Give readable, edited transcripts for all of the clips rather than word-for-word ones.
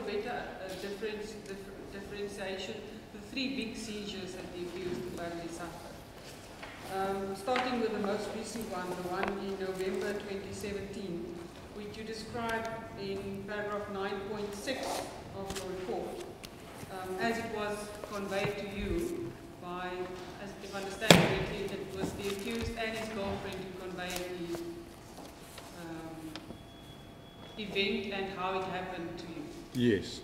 better differentiation, the three big seizures that the accused apparently suffered. Starting with the most recent one, the one in November 2017, which you describe in paragraph 9.6 of your report, as it was conveyed to you by, as if I understand correctly, it was the accused and his girlfriend who conveyed the event and how it happened to you. Yes.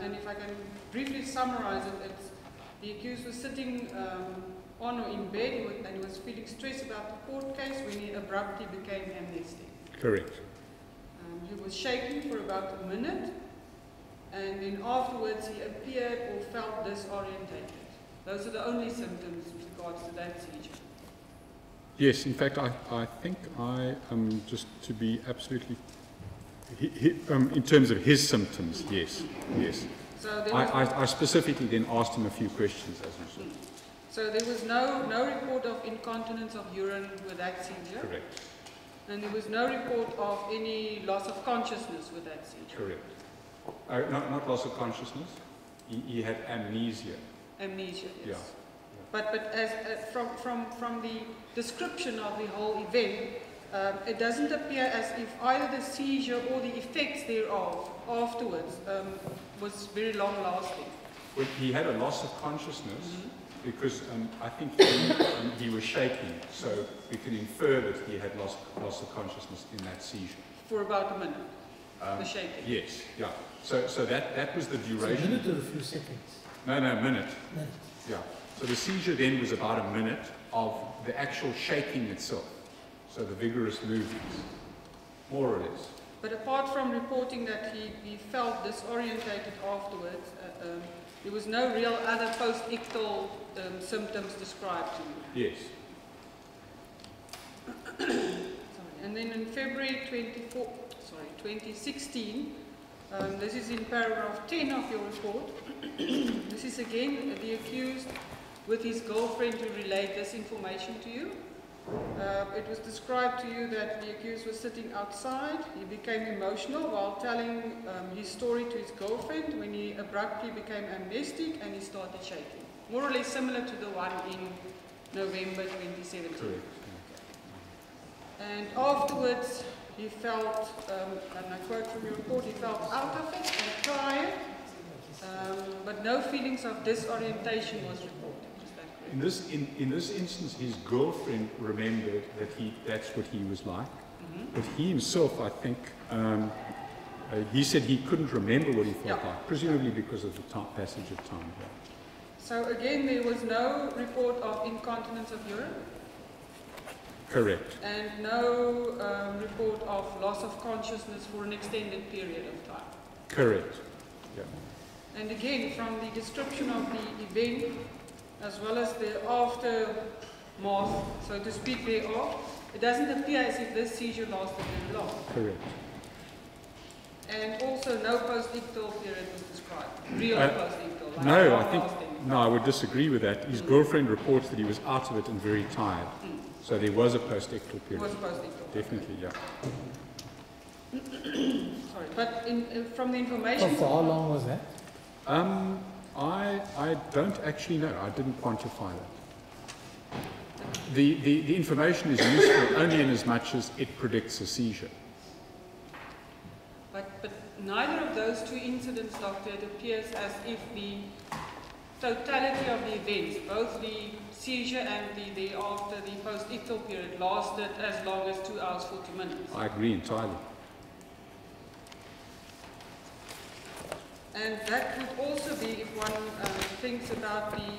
And if I can briefly summarize it, it's the accused was sitting on or in bed and he was feeling stressed about the court case when he abruptly became amnestic. Correct. He was shaking for about a minute, and then afterwards he appeared or felt disorientated. Those are the only symptoms with regards to that seizure. Yes, in fact, I think just to be absolutely, in terms of his symptoms, yes, yes. So I specifically then asked him a few questions, as you said. So there was no report of incontinence of urine with that seizure? Correct. And there was no report of any loss of consciousness with that seizure? Correct. Not loss of consciousness. He had amnesia. Amnesia, yes. Yeah. But as from the description of the whole event, it doesn't appear as if either the seizure or the effects thereof afterwards was very long lasting. Well, he had a loss of consciousness. Because I think he was shaking, so we can infer that he had loss of consciousness in that seizure. For about a minute, the shaking? Yes, yeah. So that was the duration. So a minute or a few seconds? No, minute. Minute. Yeah. So the seizure then was about a minute of the actual shaking itself. So the vigorous movements, more or less. But apart from reporting that he felt disorientated afterwards, there was no real other post-ictal symptoms described to you? Yes. And then in February 2016, this is in paragraph 10 of your report, this is again the accused with his girlfriend who relayed this information to you. It was described to you that the accused was sitting outside. He became emotional while telling his story to his girlfriend when he abruptly became amnestic and he started shaking. More or less similar to the one in November 2017. Correct. And afterwards he felt, and I quote from your report, he felt out of it and tired, but no feelings of disorientation was reported. In this instance, his girlfriend remembered that that's what he was like, but he himself, I think, he said he couldn't remember what he felt like, presumably because of the passage of time. Yeah. So again, there was no report of incontinence of urine? Correct. And no report of loss of consciousness for an extended period of time? Correct. Yeah. And again, from the description of the event, as well as the aftermath, so to speak, thereof, it doesn't appear as if this seizure lasted very long. Correct. And also no post-ictal period was described, real post-ictal. Like No, I would disagree with that. His girlfriend reports that he was out of it and very tired. So there was a post-ictal period. Was a post-ictal. Definitely, yeah. Sorry, but from the information... For how long was that? I don't actually know. I didn't quantify that. The information is useful only in as much as it predicts a seizure. But neither of those two incidents, Doctor, it appears as if the totality of the events, both the seizure and the after the post-ictal period, lasted as long as 2 hours 40 minutes. I agree entirely. And that would also be if one thinks about the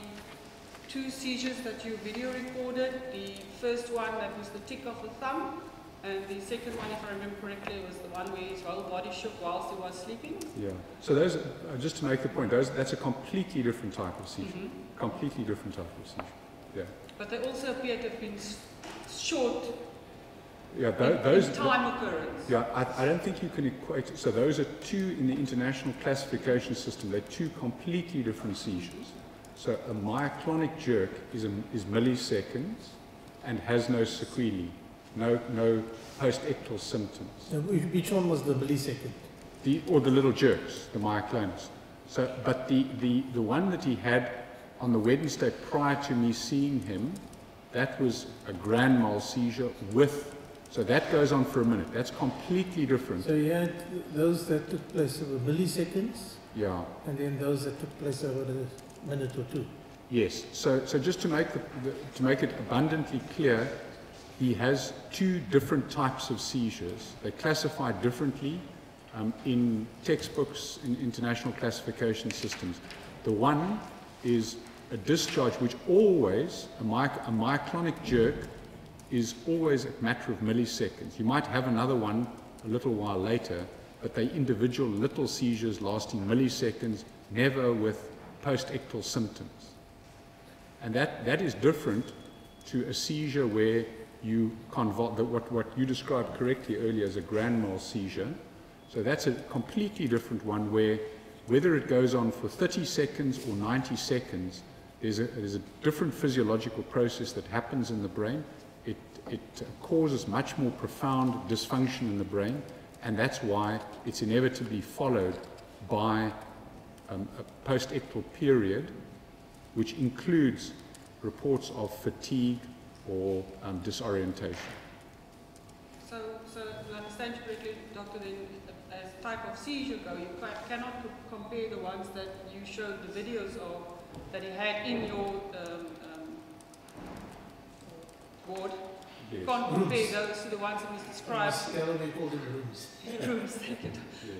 two seizures that you video recorded. The first one, that was the tick of the thumb, and the second one, if I remember correctly, was the one where his whole body shook whilst he was sleeping. Yeah. So those, just to make the point, that's a completely different type of seizure. Completely different type of seizure. Yeah. But they also appear to have been short. Yeah, those time occurrence. Yeah, I don't think you can equate. So those are two in the international classification system. They're two completely different seizures. So a myoclonic jerk is milliseconds and has no sequelae, no post-ictal symptoms. So which one was the millisecond? or the little jerks, the myoclonus. So, but the one that he had on the Wednesday prior to me seeing him, that was a grand mal seizure with, so that goes on for a minute. That's completely different. So you had those that took place over milliseconds, Yeah. and then those that took place over a minute or two. Yes. So just to make to make it abundantly clear, he has two different types of seizures. They're classified differently in textbooks, in international classification systems. The one is a discharge which always, a myoclonic jerk is always a matter of milliseconds. You might have another one a little while later, but they're individual little seizures lasting milliseconds, never with post-ictal symptoms. And that is different to a seizure where you convert, what you described correctly earlier as a grand mal seizure. So that's a completely different one where whether it goes on for 30 seconds or 90 seconds, there's a different physiological process that happens in the brain. It causes much more profound dysfunction in the brain, and that's why it's inevitably followed by a post-ictal period, which includes reports of fatigue or disorientation. So to understand you correctly, Doctor, then as type of seizure go, you cannot compare the ones that you showed the videos of that he had in your ward. Yes. You can't compare those to the ones that we described. Galloway called them rooms. Rooms, thank you.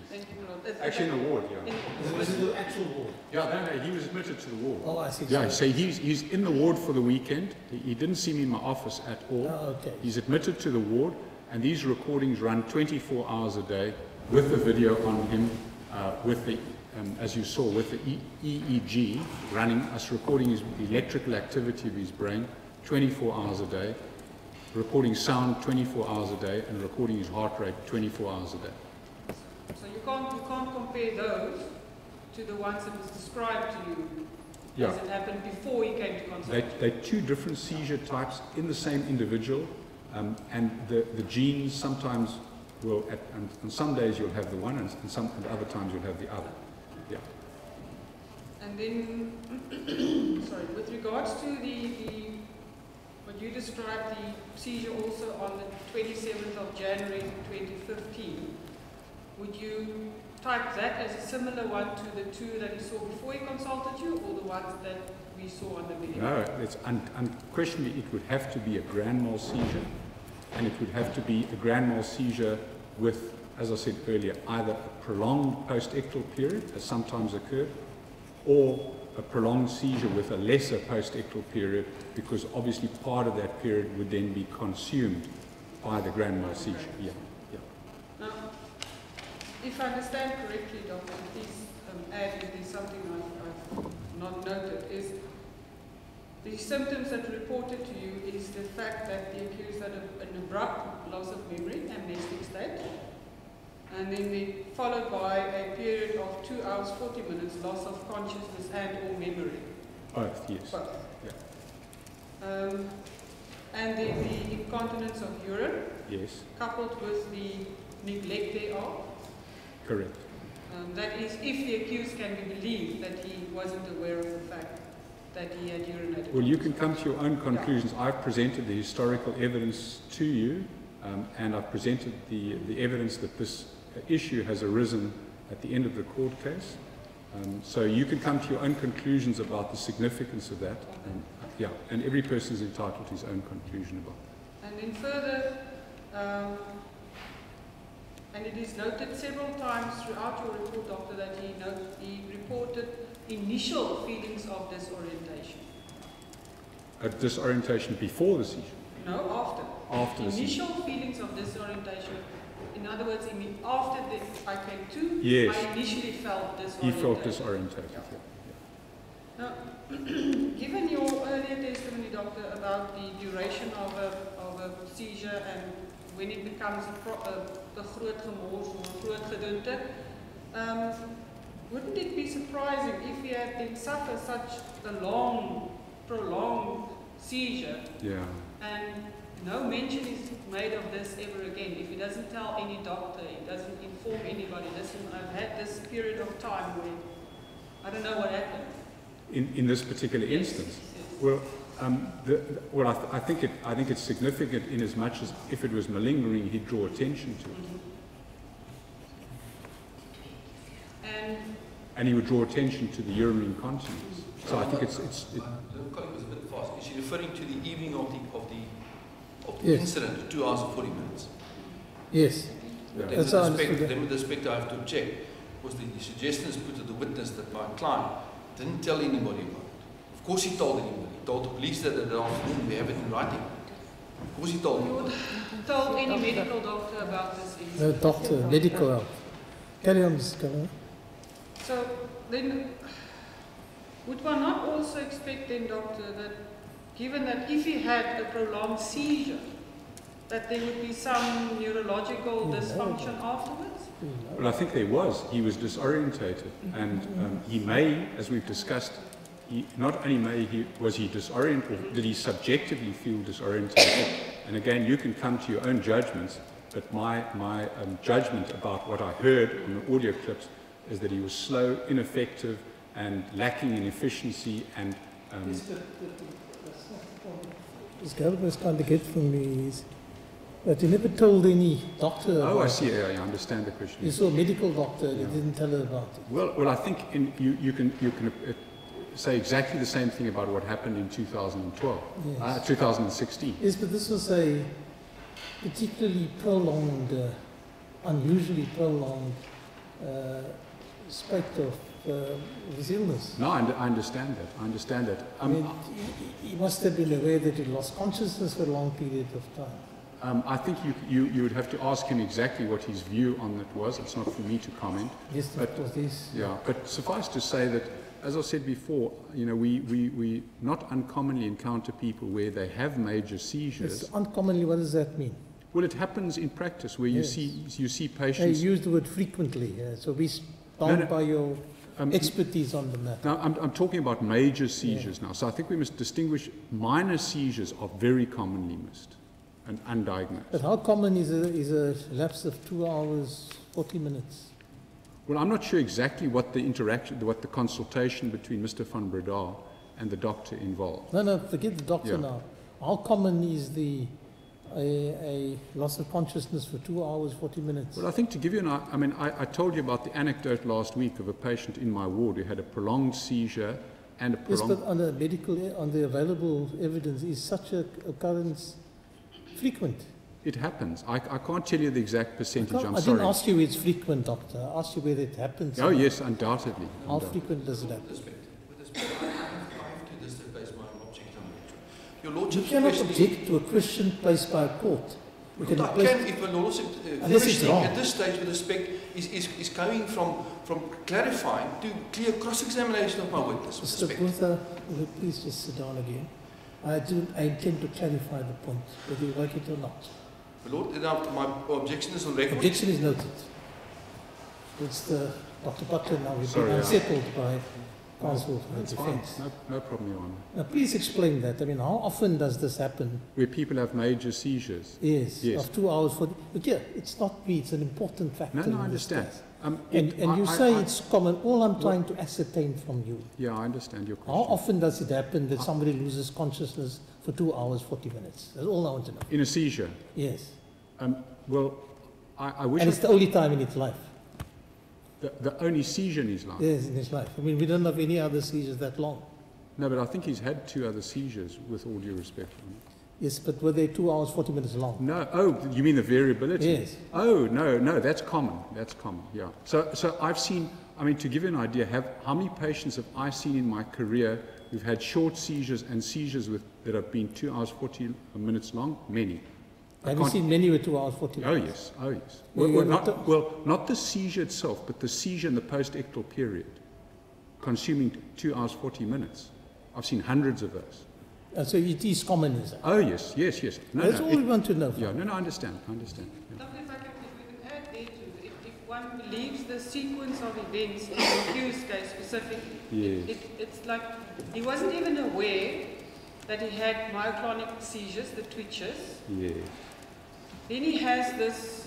Thank you, Lord. Actually in the ward, yeah. Was it the actual ward? Yeah, no, he was admitted to the ward. Oh, I see. Yeah, so he's in the ward for the weekend. He didn't see me in my office at all. Oh, okay. He's admitted to the ward, and these recordings run 24 hours a day with the video on him, with the, as you saw, with the EEG running, us recording the electrical activity of his brain 24 hours a day, recording sound 24 hours a day, and recording his heart rate 24 hours a day. So you can't compare those to the ones that was described to you Yeah. as it happened before he came to consult. They're two different seizure types in the same individual, and the genes sometimes will, on some days you'll have the one, and other times you'll have the other. Yeah. And then, sorry, with regards to what you described, the seizure also on the 27th of January 2015, would you type that as a similar one to the two that you saw before he consulted you, or the ones that we saw on the video? No, it's unquestionably it would have to be a grand mal seizure, and it would have to be a grand mal seizure with, as I said earlier, either a prolonged post-ictal period, as sometimes occurred, or a prolonged seizure with a lesser post-ictal period, because obviously part of that period would then be consumed by the grand mal seizure. Yeah. Now, if I understand correctly, Doctor, please add if there's something I've not noted, is the symptoms that reported to you is the fact that the accused had an abrupt loss of memory, amnestic state, and then followed by a period of 2 hours 40 minutes loss of consciousness and or memory. Both, yes. Both. Yeah. And then the incontinence of urine, Yes, coupled with the neglect thereof. correct. That is, if the accused can be believed that he wasn't aware of the fact that he had urinated. Well, you can come to your own conclusions. I've presented the historical evidence to you, and I've presented the evidence that this issue has arisen at the end of the court case. So you can come to your own conclusions about the significance of that. Yeah, and every person is entitled to his own conclusion about it. And then further, and it is noted several times throughout your report, Doctor, that he reported initial feelings of disorientation. A disorientation before the seizure? No, after. After the seizure. Initial feelings of disorientation. In other words, after I came to, Yes. I initially felt disorientation. He felt disorientated. Yeah. Yeah. Now, given your earlier testimony, Doctor, about the duration of a seizure and when it becomes a groot gemors or a groot gedoente, wouldn't it be surprising if he had then suffered such a long, prolonged seizure, Yeah. and no mention is made of this ever again. If he doesn't tell any doctor, he doesn't inform anybody, listen, I've had this period of time where I don't know what happened. In this particular instance? Yes. Well, I think it's significant in as much as if it was malingering, he'd draw attention to it. And he would draw attention to the urinary incontinence. So I think it's the colleague was a bit fast. Is she referring to the evening of the Yes. incident, 2 hours and 40 minutes? Yes. Yeah. Then That's with how I understood it. then with respect, I have to check, was the suggestions put to the witness that my client didn't tell anybody about it. Of course he told anybody. He told the police that afternoon, we have it in writing. Of course he told You me. told any medical doctor about this No incident? doctor, medical help. Carry on, Mr. Galloway. So then, would one not also expect then, doctor, that given that if he had a prolonged seizure, that there would be some neurological dysfunction afterwards? Well, I think there was. He was disorientated, and he may, as we've discussed, not only was he disoriented, did he subjectively feel disorientated? And again, you can come to your own judgments, but my judgment about what I heard on the audio clips is that he was slow, ineffective, and lacking in efficiency and. What Galloway was trying to get from me is that he never told any doctor. Oh, I about see. it. Yeah, I understand the question. He saw a medical doctor, and Yeah. he didn't tell her about it. Well, I think you can say exactly the same thing about what happened in 2012, Yes. 2016. Yes, but this was a particularly prolonged, unusually prolonged spate of his illness. No, I understand that. I understand that. I mean, he must have been aware that he lost consciousness for a long period of time. I think you would have to ask him exactly what his view on that was. It's not for me to comment. Yes, But- that was this. Yeah, but suffice to say that, as I said before, we not uncommonly encounter people where they have major seizures. It's uncommonly, what does that mean? Well, it happens in practice where Yes. you see I patients. use the word frequently, so we No, bound no. by your um, expertise on the matter. Now, I'm talking about major seizures now. So I think we must distinguish. Minor seizures are very commonly missed and undiagnosed. But how common is a lapse of 2 hours, 40 minutes? Well, I'm not sure exactly what the consultation between Mr. van Breda and the doctor involved. No, forget the doctor Yeah. now. How common is a loss of consciousness for 2 hours, 40 minutes? Well, I think to give you I told you about the anecdote last week of a patient in my ward who had a prolonged seizure and a Yes, prolonged... but on the available evidence, is such a occurrence frequent? It happens. I can't tell you the exact percentage, I'm I sorry. didn't ask you it's frequent, doctor. I asked you whether it happens. Oh, yes, undoubtedly. How frequent does it happen? With respect, I have to displace my object on it. Your You Lordship's cannot question object to a question placed by a court. You can I place- can, if my Lordship Unless it's questioning wrong. at this stage with respect is going from clarifying to clear cross-examination of my witness with Mr. respect. Butler, will you please just sit down again? I intend to clarify the point, whether you like it or not. My Lord, now my objection is on record. Objection is noted. It's Dr. Butler now. We've been Sorry, unsettled by counsel for the That's fine. defence. No problem, Your Honour. Now, please explain that. I mean, how often does this happen? Where people have major seizures. Yes, Yes. of 2 hours. But yeah, it's not me. It's an important factor. No, in I this understand. case. And And you say it's common. All I'm trying to ascertain from you. Yeah, I understand your How question. often does it happen that somebody loses consciousness for 2 hours, 40 minutes? That's all I want to know. In a seizure. Yes. Well, I wish And it's the only time in its life. the only seizure in his life. Yes, in his life. I mean, we don't have any other seizures that long. No, but I think he's had 2 other seizures, with all due respect. Yes, but were they 2 hours, 40 minutes long? No, oh, you mean the variability? Yes. Oh, no, that's common. That's common, yeah. So I've seen, to give you an idea, how many patients have I seen in my career who've had short seizures and seizures that have been 2 hours, 40 minutes long? Many. I Have you can't- seen many with 2 hours, 40 Oh, minutes? yes, oh, yes. Well, Well, you're not the seizure itself, but the seizure in the post-ictal period, consuming 2 hours, 40 minutes. I've seen hundreds of those. So it is common, is it? Oh, yes. That's all we want to know. Yeah, no, I understand. Yeah. Doctor, if we can add there too, if one believes the sequence of events in the accused case specifically, Yes. it's like he wasn't even aware that he had myoclonic seizures, the twitches. Yes. Then he has this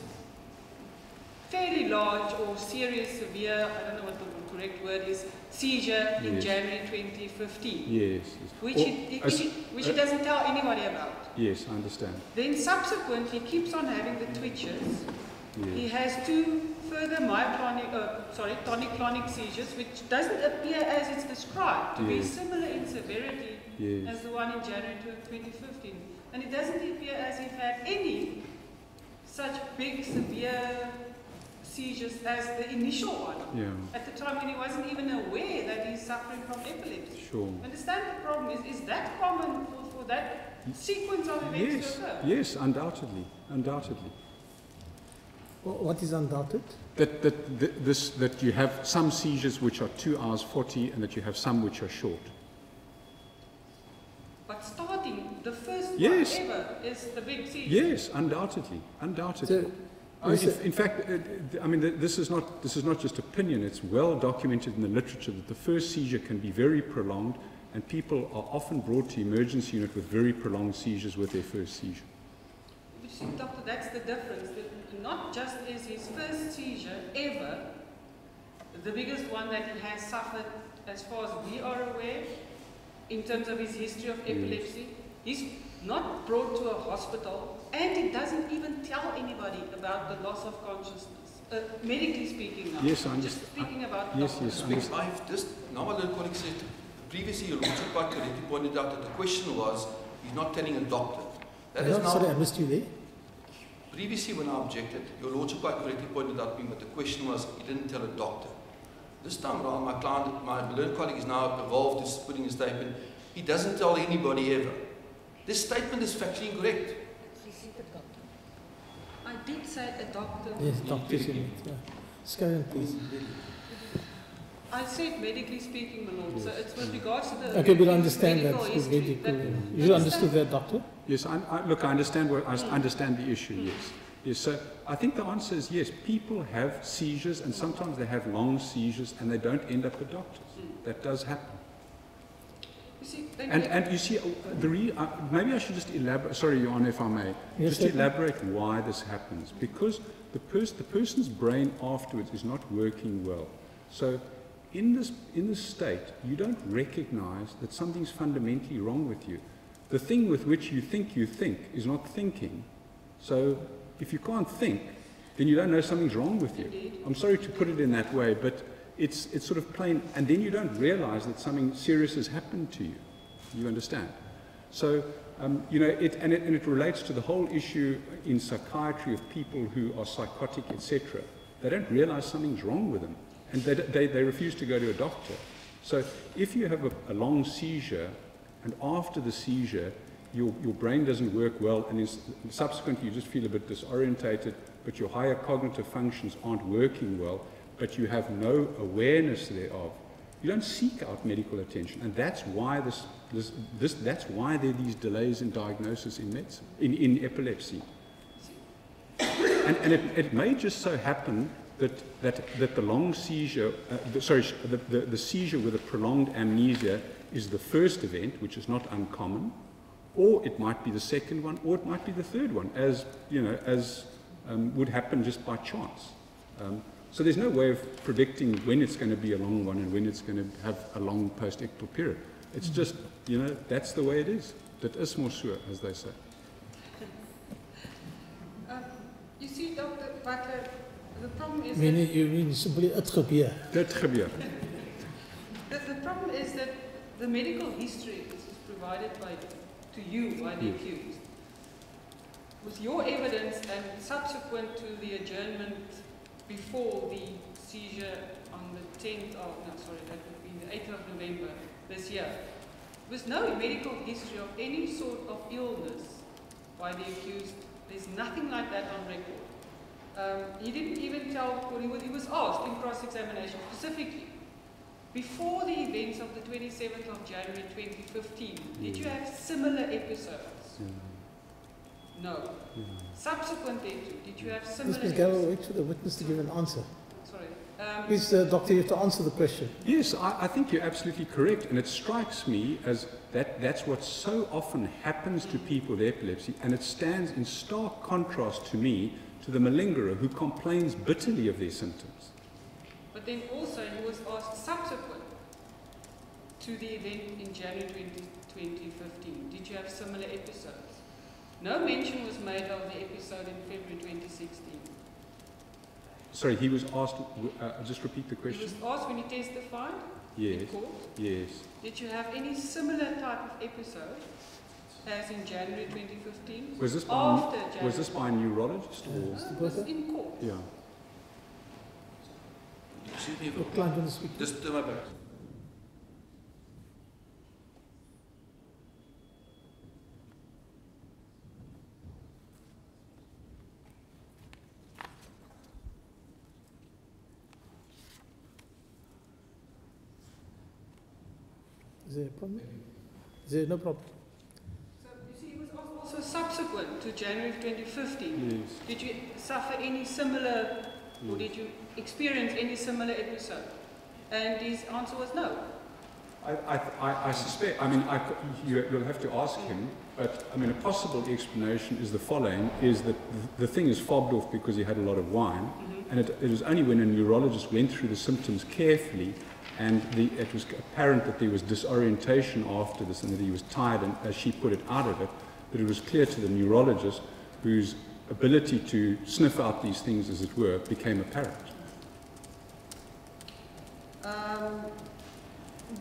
fairly large or serious, severe, I don't know what the correct word is, seizure in Yes. January 2015. Yes. Which, Or- which he doesn't tell anybody about. Yes, I understand. Then subsequently, he keeps on having the twitches. He Yes. has 2 further tonic-clonic seizures, which doesn't appear as it's described to be Yes. similar in severity Yes. as the one in January 2015. And it doesn't appear as if he had any such big, severe seizures as the initial one. Yeah. At the time when he wasn't even aware that he's suffering from epilepsy. Sure. Understand the problem is that common for that sequence of events Yes. to occur? Yes, undoubtedly. Undoubtedly. What is undoubted? That you have some seizures which are 2 hours 40 and that you have some which are short. But starting, the first Yes. one ever is the big seizure. Yes, undoubtedly. Undoubtedly. So, In fact, I mean, this is not just opinion. It's well documented in the literature that the first seizure can be very prolonged, and people are often brought to emergency unit with very prolonged seizures with their first seizure. You see, doctor, that's the difference. Not just is his first seizure ever the biggest one that he has suffered, as far as we are aware, in terms of his history of epilepsy. He's not brought to a hospital, and he doesn't even tell anybody about the loss of consciousness, medically speaking now. Yes, I Just understand. speaking about Yes, doctor. yes, I Speaks, I've just, now my little colleague said, previously your lordship quite correctly pointed out that the question was, he's not telling a doctor. That is sorry, I now, missed you there. previously when I objected, your lordship quite correctly pointed out to me, but the question was, he didn't tell a doctor. This time around, my client, my learned colleague is now evolved, is putting a statement, he doesn't tell anybody ever. This statement is factually incorrect. I did say a doctor. Yes, doctors in it. Yeah. Scone, please. I said medically speaking, my lord. So it's with regards to the Okay, but I understand that. medical It's history. medical. that- You understood that, doctor? Yes, look, I understand the issue, yes. Yes, so I think the answer is yes. People have seizures, and sometimes they have long seizures, and they don't end up at doctors. That does happen. You see, And you see, maybe I should just elaborate, sorry, Your Honour, if I may, Yes, just sir. elaborate why this happens. Because the person's brain afterwards is not working well. So in this state, you don't recognize that something's fundamentally wrong with you. The thing with which you think is not thinking. So if you can't think, then you don't know something's wrong with you. I'm sorry to put it in that way, but it's sort of plain, and then you don't realize that something serious has happened to you. You understand? So, it relates to the whole issue in psychiatry of people who are psychotic, etc. They don't realize something's wrong with them, and they refuse to go to a doctor. So if you have a long seizure, and after the seizure, your brain doesn't work well, and subsequently you just feel a bit disorientated, but your higher cognitive functions aren't working well, but you have no awareness thereof, you don't seek out medical attention, and that's why that's why there are these delays in diagnosis in medicine, in epilepsy. And it may just so happen that the long seizure, the seizure with a prolonged amnesia is the first event, which is not uncommon, or it might be the second one, or it might be the third one, as would happen just by chance. So there's no way of predicting when it's going to be a long one and when it's going to have a long post-ictal period. It's just, that's the way it is. That is more sure, as they say. you see, Dr. Butler, the problem is You mean simply het gebeur. Dit gebeur. the problem is that the medical history is provided to you by the accused. With your evidence and subsequent to the adjournment before the seizure on the 10th of, that would be the 8th of November this year, with no medical history of any sort of illness by the accused. There's nothing like that on record. He didn't even tell, he was asked in cross-examination specifically, before the events of the 27th of January 2015, did you have similar episodes? No. Subsequent thereto, did you have similar Mr. Galloway, wait for the witness to give an answer. Sorry. Please, Doctor, you have to answer the question. Yes, I think you're absolutely correct, and it strikes me as that's what so often happens to people with epilepsy, and it stands in stark contrast to me to the malingerer who complains bitterly of their symptoms. But then also he was asked subsequent to the event in January 2015, did you have similar episodes? No mention was made of the episode in February 2016. Sorry, he was asked, just repeat the question. He was asked when he testified Yes, in court, yes. did you have any similar type of episode as in January 2015? Was this by a neurologist or? It was in court. Yeah. Excuse me, The client wants to speak. just to my back. Is there a problem? Is there no problem? So you see, it was also subsequent to January 2015. Yes. Did you suffer any similar, or did you experience any similar episode? And his answer was no. I suspect, I mean, you'll have to ask him, but I mean, a possible explanation is the following, is that the thing is fobbed off because he had a lot of wine, and it was only when a neurologist went through the symptoms carefully, and it was apparent that there was disorientation after this and that he was tired, and as she put it, out of it, that it was clear to the neurologist, whose ability to sniff out these things, as it were, became apparent.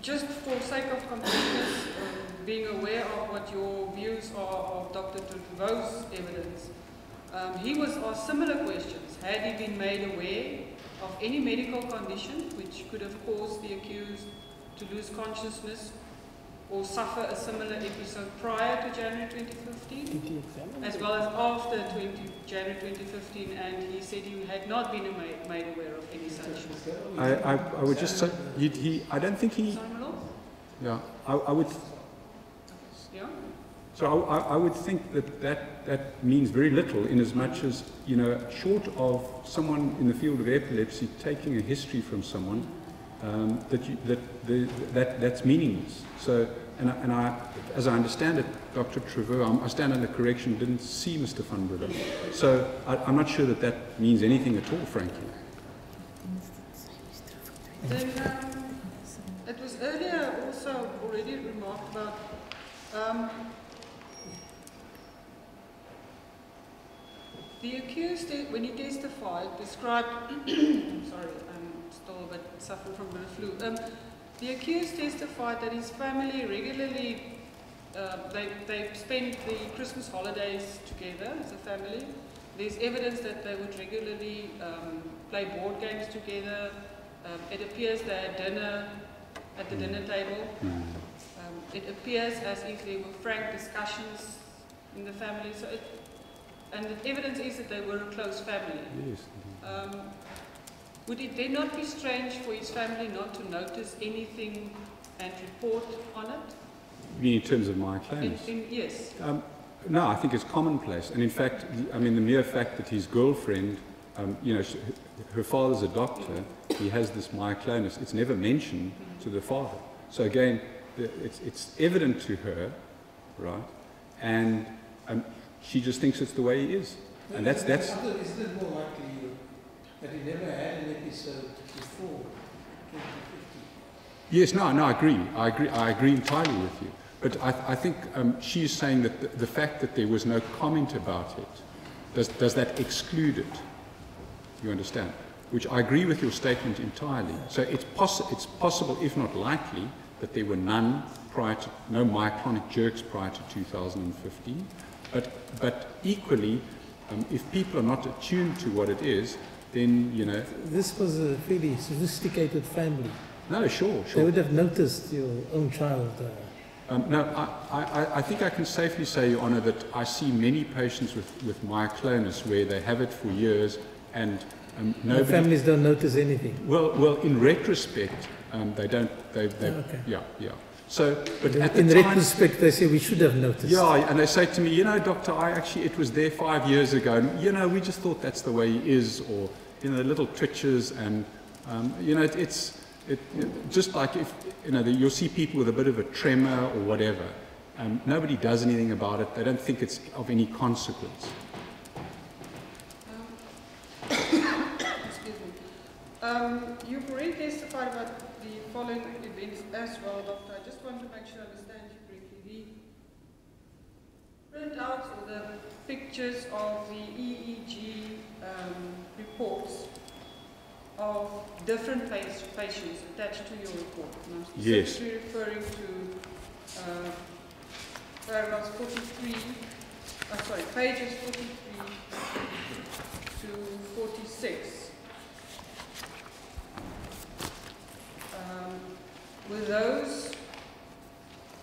Just for sake of completeness, being aware of what your views are of Dr. Trevau's evidence, he was asked similar questions. Had he been made aware of any medical condition which could have caused the accused to lose consciousness or suffer a similar episode prior to January 2015, as well as after January 2015, and he said he had not been made aware of any such. I would just say, I don't think he, yeah, I would, yeah? so I would think that means very little, in as much as, you know, short of someone in the field of epilepsy taking a history from someone, that's meaningless. So, and as I understand it, Dr. Trevau, I stand under correction, didn't see Mr. van Breda. So I'm not sure that means anything at all, frankly. Then it was earlier also already remarked about the accused, when he testified, described, I'm sorry, I'm still a bit suffering from the flu. The accused testified that his family regularly, they spent the Christmas holidays together as a family. There's evidence that they would regularly play board games together. It appears they had dinner at the dinner table. It appears as if there were frank discussions in the family. So and the evidence is that they were a close family. Yes. Would it then not be strange for his family not to notice anything and report on it? You mean in terms of my claims? Yes. No, I think it's commonplace. And in fact, I mean, the mere fact that his girlfriend, you know, her father's a doctor, he has this myoclonus, it's never mentioned to the father. So again, it's evident to her, right? And she just thinks it's the way he is. And that's... Isn't it more likely that he never had an episode before 2015? Yes, no, I agree entirely with you. But I think she's saying that the fact that there was no comment about it, does that exclude it? You understand? Which I agree with your statement entirely. So it's possible, if not likely, that there were no myoclonic jerks prior to 2015. But equally, if people are not attuned to what it is, then, you know... This was a fairly sophisticated family. No, sure. They would have noticed your own child. No, I think I can safely say, Your Honour, that I see many patients with myoclonus where they have it for years and nobody... The families don't notice anything. Well, in retrospect, they don't... Okay. Yeah. So, but at the in time, retrospect, they say we should have noticed. Yeah, and they say to me, you know, doctor, it was there 5 years ago, and, you know, we just thought that's the way he is, or, you know, little twitches, and You know, just like if, you know, you'll see people with a bit of a tremor or whatever. Nobody does anything about it. They don't think it's of any consequence. Excuse me. You've already testified about the following events as well, Doctor. I just want to make sure I understand you correctly. The printouts or the pictures of the EEG reports of different patients attached to your report. And I'm specifically referring to paragraphs 43, pages 43 to 46. Were those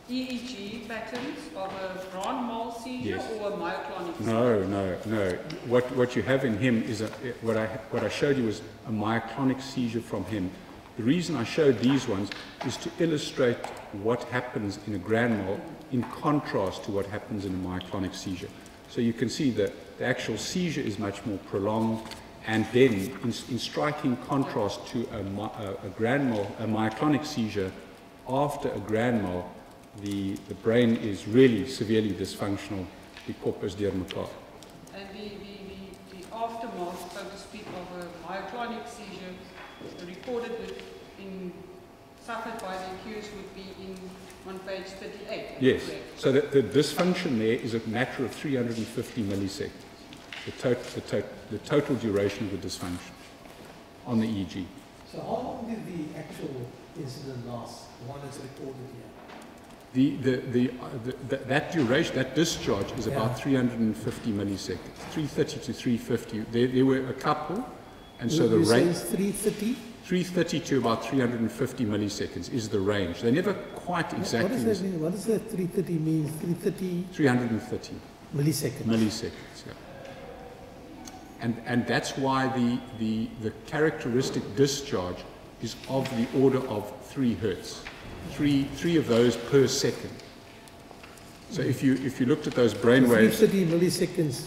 EEG patterns of a grand mal seizure or a myoclonic seizure? No. What you have in him is what I showed you was a myoclonic seizure from him. The reason I showed these ones is to illustrate what happens in a grand mal in contrast to what happens in a myoclonic seizure. So you can see that the actual seizure is much more prolonged, and then in striking contrast to a grand mal, a myoclonic seizure, after a grand mal, the brain is really severely dysfunctional, the corpus deurmekaar. And the aftermath, so to speak, of a myoclonic seizure recorded suffered by the accused would be on page 38. Yes. Correct? So the dysfunction there is a matter of 350 milliseconds. The total duration of the dysfunction on the EEG. So how long did the actual incident last, the one that's recorded here? That duration, that discharge is about 350 milliseconds, 330 to 350. There were a couple, and so the range 330 to about 350 milliseconds is the range. They never quite exactly. What does that mean? What does that 330 mean? 330 milliseconds. Milliseconds, yeah. And that's why the characteristic discharge is of the order of 3 hertz. Three of those per second. So if you looked at those brain waves, 330 milliseconds,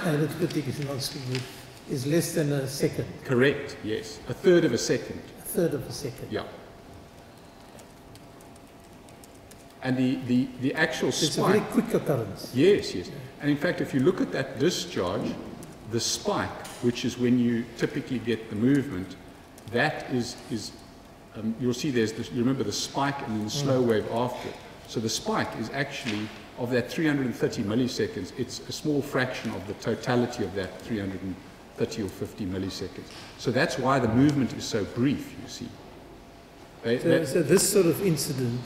arithmetic is not so good, is less than a second. Correct. Yes, a third of a second. A third of a second. Yeah. And the actual spike. It's a very quick occurrence. Yes. And in fact, if you look at that discharge, the spike, which is when you typically get the movement, that is you'll see there's this, you remember the spike and then the slow wave after. So the spike is actually, of that 330 milliseconds, it's a small fraction of the totality of that 330 or 50 milliseconds. So that's why the movement is so brief, you see. So this sort of incident,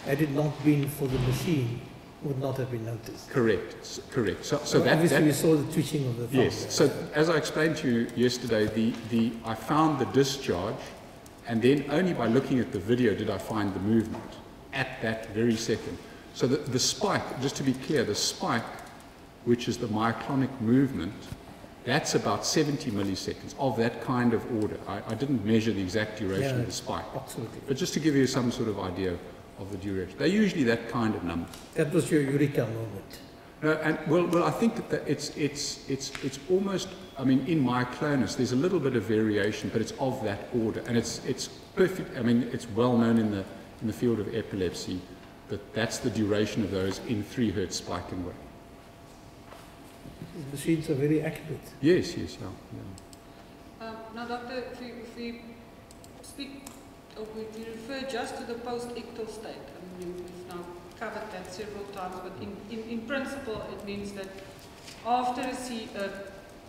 had it not been for the machine, would not have been noticed. Correct. So obviously you saw the twitching of the thumb. Yes. So as I explained to you yesterday, I found the discharge, and then only by looking at the video did I find the movement at that very second. So the spike, just to be clear, the spike, which is the myoclonic movement, that's about 70 milliseconds of that kind of order. I didn't measure the exact duration of the spike. Absolutely. But just to give you some sort of idea of the duration. They're usually that kind of number. That was your eureka moment. No, and well, I think that it's almost. I mean, in myoclonus, there's a little bit of variation, but it's of that order, and it's perfect. I mean, it's well known in the field of epilepsy that that's the duration of those in 3 hertz spiking way. These machines are very accurate. Yes, yeah. Now, Doctor, if we speak, or we refer just to the post-ictal state. I mean, we've now covered that several times, but in principle, it means that after a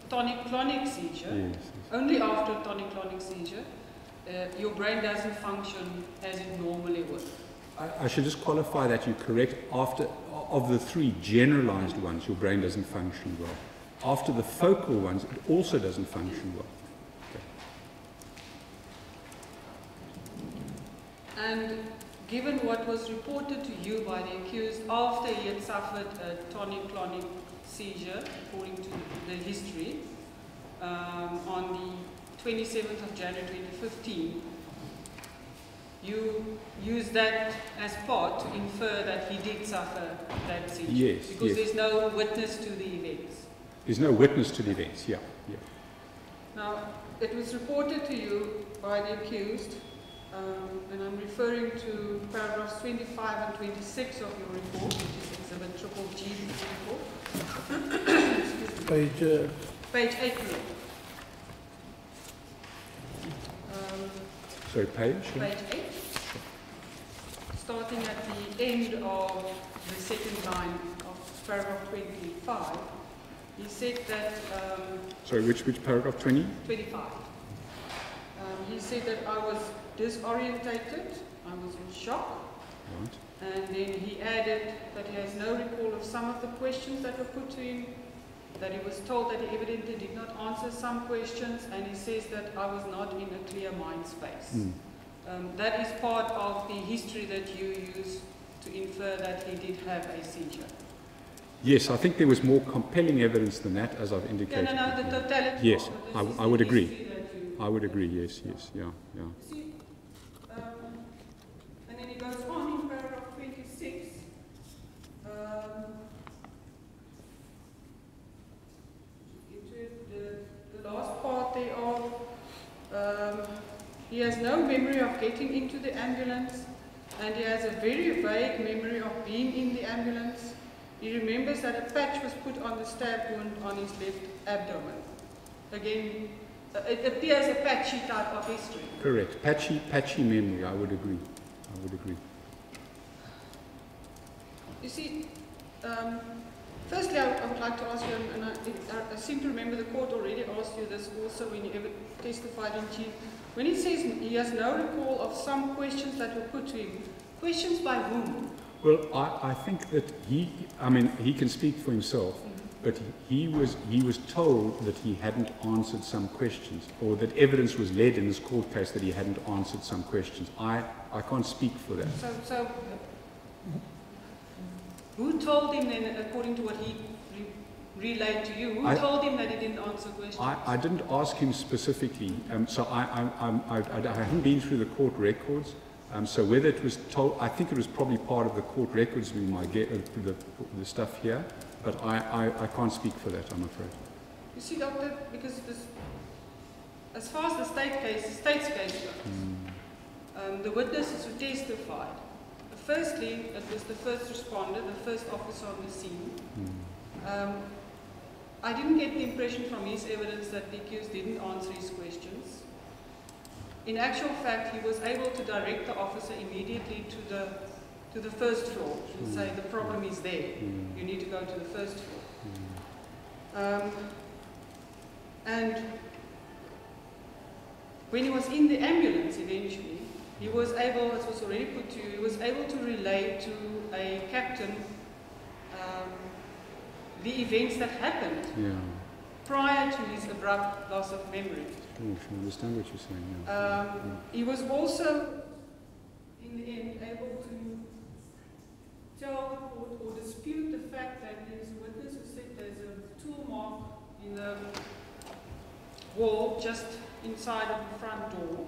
tonic-clonic seizure, only after a tonic-clonic seizure, your brain doesn't function as it normally would. I should just qualify that you're correct. After of the 3 generalized ones, your brain doesn't function well. After the focal ones, it also doesn't function well. And given what was reported to you by the accused after he had suffered a tonic-clonic seizure, according to the history, on the 27th of January 2015, you use that as part to infer that he did suffer that seizure. Yes. Because there's no witness to the events. There's no witness to the events, yeah. Now, it was reported to you by the accused, and I'm referring to paragraphs 25 and 26 of your report, which is Exhibit Triple G report. Page 8. Sorry, page? Page 8. Starting at the end of the second line of paragraph 25, he said that... sorry, which paragraph? 20? 25. He said that I was disorientated, I was in shock. Right. And then he added that he has no recall of some of the questions that were put to him, that he was told that he evidently did not answer some questions, and he says that I was not in a clear mind space. That is part of the history that you use to infer that he did have a seizure. Yes, I think there was more compelling evidence than that, as I've indicated. Yeah, no, the totality. Yes, I would agree. I would agree, yes, yeah. See, and then he goes on in paragraph 26. The last part thereof, he has no memory of getting into the ambulance, and he has a very vague memory of being in the ambulance. He remembers that a patch was put on the stab wound on his left abdomen. Again, it appears a patchy type of history. Correct. Patchy memory, I would agree. You see, firstly, I would like to ask you, and I seem to remember the court already asked you this also when you ever testified in chief. When he says he has no recall of some questions that were put to him, questions by whom? Well, I think that he can speak for himself, but he was told that he hadn't answered some questions, or that evidence was led in this court case that he hadn't answered some questions. I can't speak for that. So who told him then, according to what he relayed to you, who told him that he didn't answer questions? I didn't ask him specifically, so I haven't been through the court records. So whether it was told, I think it was probably part of the court records being the stuff here, but I can't speak for that, I'm afraid. You see, Doctor, because this, as far as the state's case goes, the witnesses who testified, firstly, it was the first responder, the first officer on the scene. I didn't get the impression from his evidence that the accused didn't answer his questions. In actual fact, he was able to direct the officer immediately to the first floor and say the problem is there. You need to go to the first floor. And when he was in the ambulance eventually, he was able, as was already put to you, he was able to relay to a captain the events that happened prior to his abrupt loss of memory. I understand what you're saying. He was also, in the end, able to tell the court or dispute the fact that there is a witness who said there's a tool mark in the wall just inside of the front door.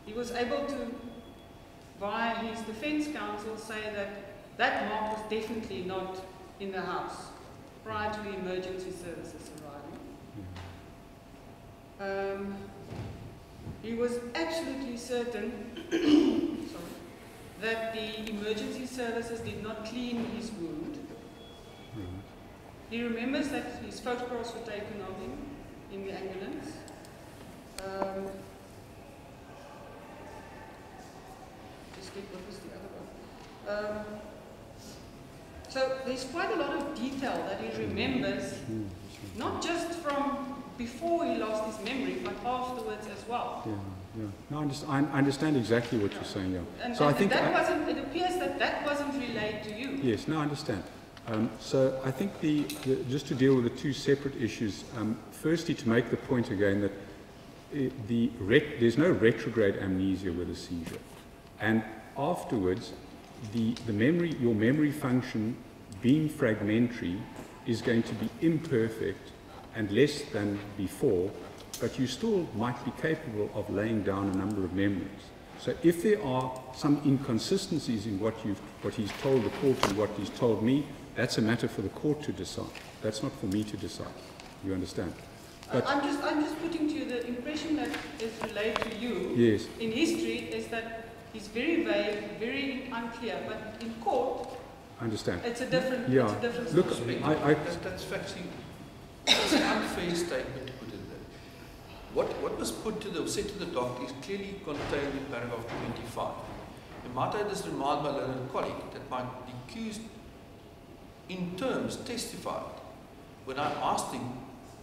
He was able to, via his defense counsel, say that that mark was definitely not in the house prior to the emergency services arriving. He was absolutely certain that the emergency services did not clean his wound. He remembers that his photographs were taken of him in the ambulance. What was the other one? So there's quite a lot of detail that he remembers, not just from before he lost his memory, but afterwards as well. No, I understand exactly what you're saying. And, so I think it appears that wasn't relayed to you. Yes, no, I understand. So I think just to deal with the two separate issues, firstly to make the point again that there's no retrograde amnesia with a seizure, and afterwards your memory function being fragmentary is going to be imperfect and less than before, but you still might be capable of laying down a number of memories. So if there are some inconsistencies in what he's told the court and what he's told me, that's a matter for the court to decide. That's not for me to decide. You understand? But I'm just putting to you the impression that is relayed to you yes. in history is that he's very vague, very unclear, but in court, I understand. it's a different, Yeah. it's a different Look, story. That's factually, it's an unfair statement to put it there. What was said to the doctor is clearly contained in paragraph 25. And might I just remind my learned colleague that the accused in terms testified when I asked him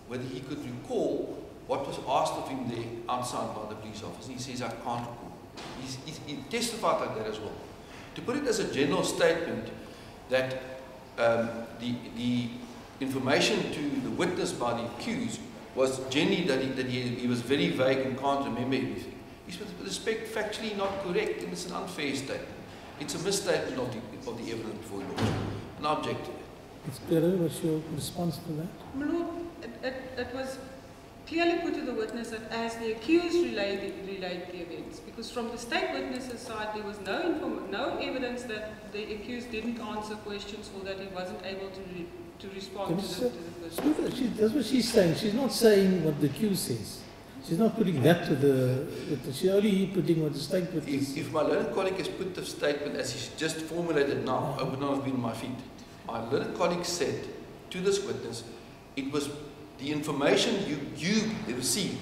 whether he could recall what was asked of him there outside by the police officer. He says, I can't recall. He testified like that as well. To put it as a general statement that the information to the witness by the accused was generally that he was very vague and can't remember everything, is with respect factually not correct, and it's an unfair statement. It's a misstatement of the evidence before the law. And I object to it. Ms. Breda, what's your response to that? My Lord, it was clearly put to the witness that as the accused relayed the events, because from the state witness's side there was no evidence that the accused didn't answer questions or that he wasn't able to respond to the question. That's what she's saying. She's not saying what the accused says. She's not putting that to the witness. She's only putting what the state witness. If my learned colleague has put the statement as he's just formulated now, I would not have been on my feet. My learned colleague said to this witness, it was the information you received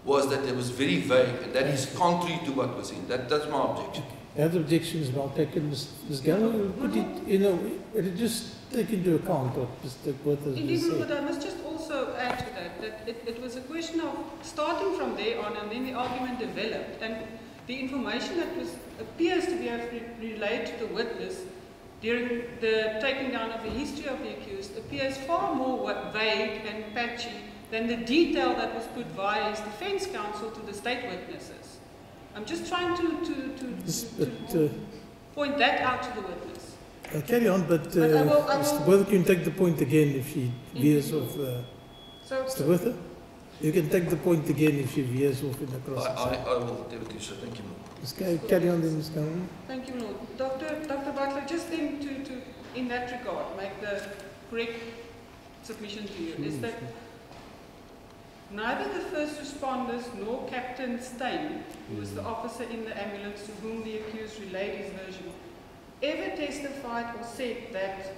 was that it was very vague, and that is contrary to what was in. That's my objection. That objection is well taken. Ms. Galloway, put it, it just take into account what Mr. Butler has said. But I must just also add to that it was a question of starting from there on, and then the argument developed, and the information that appears to be relayed to the witness during the taking down of the history of the accused appears far more vague and patchy than the detail that was put via his defense counsel to the state witnesses. I'm just trying to point that out to the witness. Carry on, but Mr. Butler can take the point again if she veers off. Mr. Butler, you can take the point again if she veers off in the cross. I will do so. Thank you. Carry on then, Ms. Galloway. Thank you, Lord. Dr. Butler, just then to in that regard, make the correct submission to you, is that neither the first responders nor Captain Stein, who was the officer in the ambulance to whom the accused relayed his version, ever testified or said that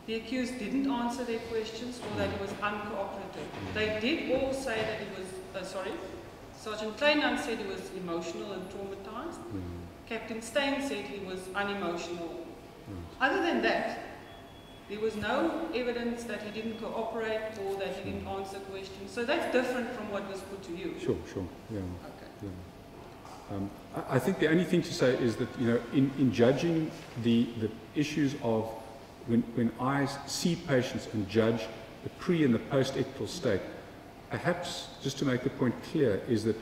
the accused didn't answer their questions or that he was uncooperative. They did all say that he was, Sergeant Kleinand said he was emotional and traumatized. Captain Stein said he was unemotional. Other than that, there was no evidence that he didn't cooperate or that he didn't answer questions. So that's different from what was put to you. Sure, yeah. Okay. Yeah. I think the only thing to say is that, in judging the issues of when I see patients and judge the pre and the post-ictal state, perhaps just to make the point clear is that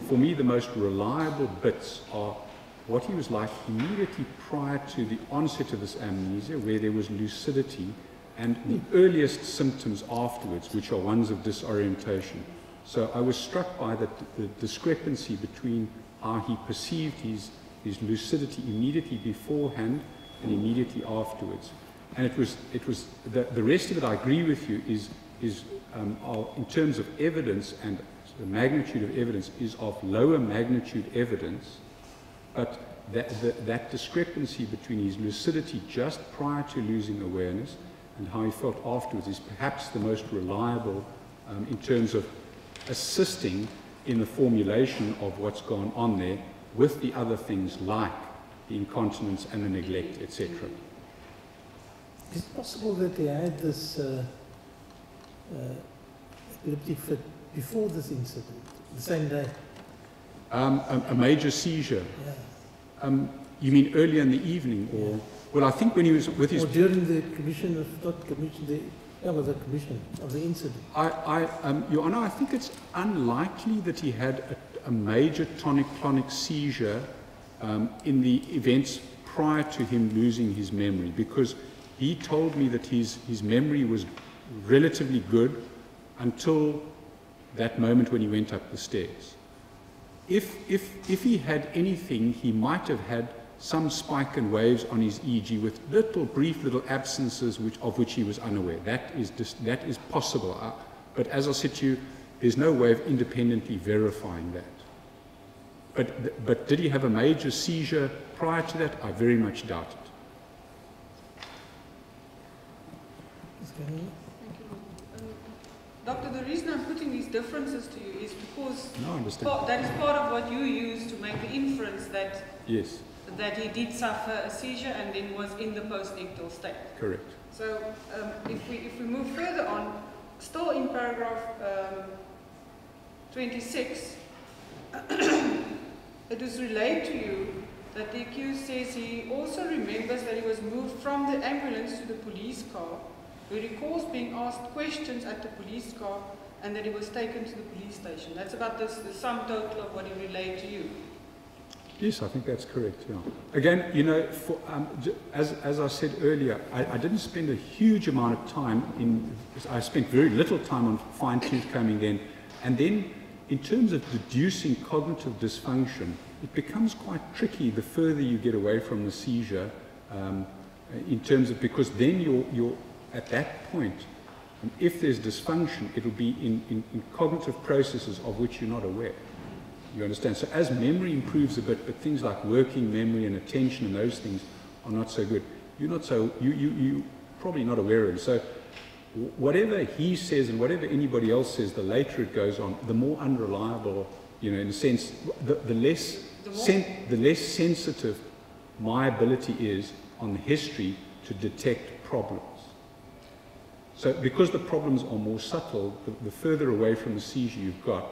for me the most reliable bits are what he was like immediately prior to the onset of this amnesia, where there was lucidity, and the earliest symptoms afterwards, which are ones of disorientation. So I was struck by the discrepancy between how he perceived his lucidity immediately beforehand and immediately afterwards. And it was the rest of it, I agree with you, is in terms of evidence and the magnitude of evidence is of lower magnitude evidence, but that discrepancy between his lucidity just prior to losing awareness and how he felt afterwards is perhaps the most reliable in terms of assisting in the formulation of what's gone on there with the other things like the incontinence and the neglect, etc. Is it possible that he had this epileptic fit before this incident, the same day? A major seizure. Yeah. You mean earlier in the evening, or? Yeah. Well, I think when he was with his... Or during the commission of, not commission, the commission of the incident. Your Honour, I think it's unlikely that he had a major tonic-clonic seizure in the events prior to him losing his memory, because he told me that his memory was relatively good until that moment when he went up the stairs. If he had anything, he might have had some spike and waves on his EEG with brief little absences of which he was unaware. That is possible. But as I said to you, there's no way of independently verifying that. But did he have a major seizure prior to that? I very much doubt it. Thank you. Doctor, the reason I'm putting these differences to you is because that is part of what you use to make the inference that yes, that he did suffer a seizure and then was in the post-ictal state. Correct. So if we move further on, still in paragraph 26, it was relayed to you that the accused says he also remembers that he was moved from the ambulance to the police car. He recalls being asked questions at the police car and that he was taken to the police station. That's about the sum total of what he relayed to you. Yes, I think that's correct. Yeah. Again, you know, as I said earlier, I didn't spend a huge amount of time I spent very little time on fine-tooth combing in, and then in terms of deducing cognitive dysfunction, it becomes quite tricky the further you get away from the seizure, in terms of, because then you're at that point, if there's dysfunction, it'll be in cognitive processes of which you're not aware. You understand? So as memory improves a bit, but things like working memory and attention and those things are not so good, you're probably not aware of it. So whatever he says and whatever anybody else says, the later it goes on, the more unreliable, you know, in a sense, the less sensitive my ability is on the history to detect problems. So because the problems are more subtle, the further away from the seizure you've got,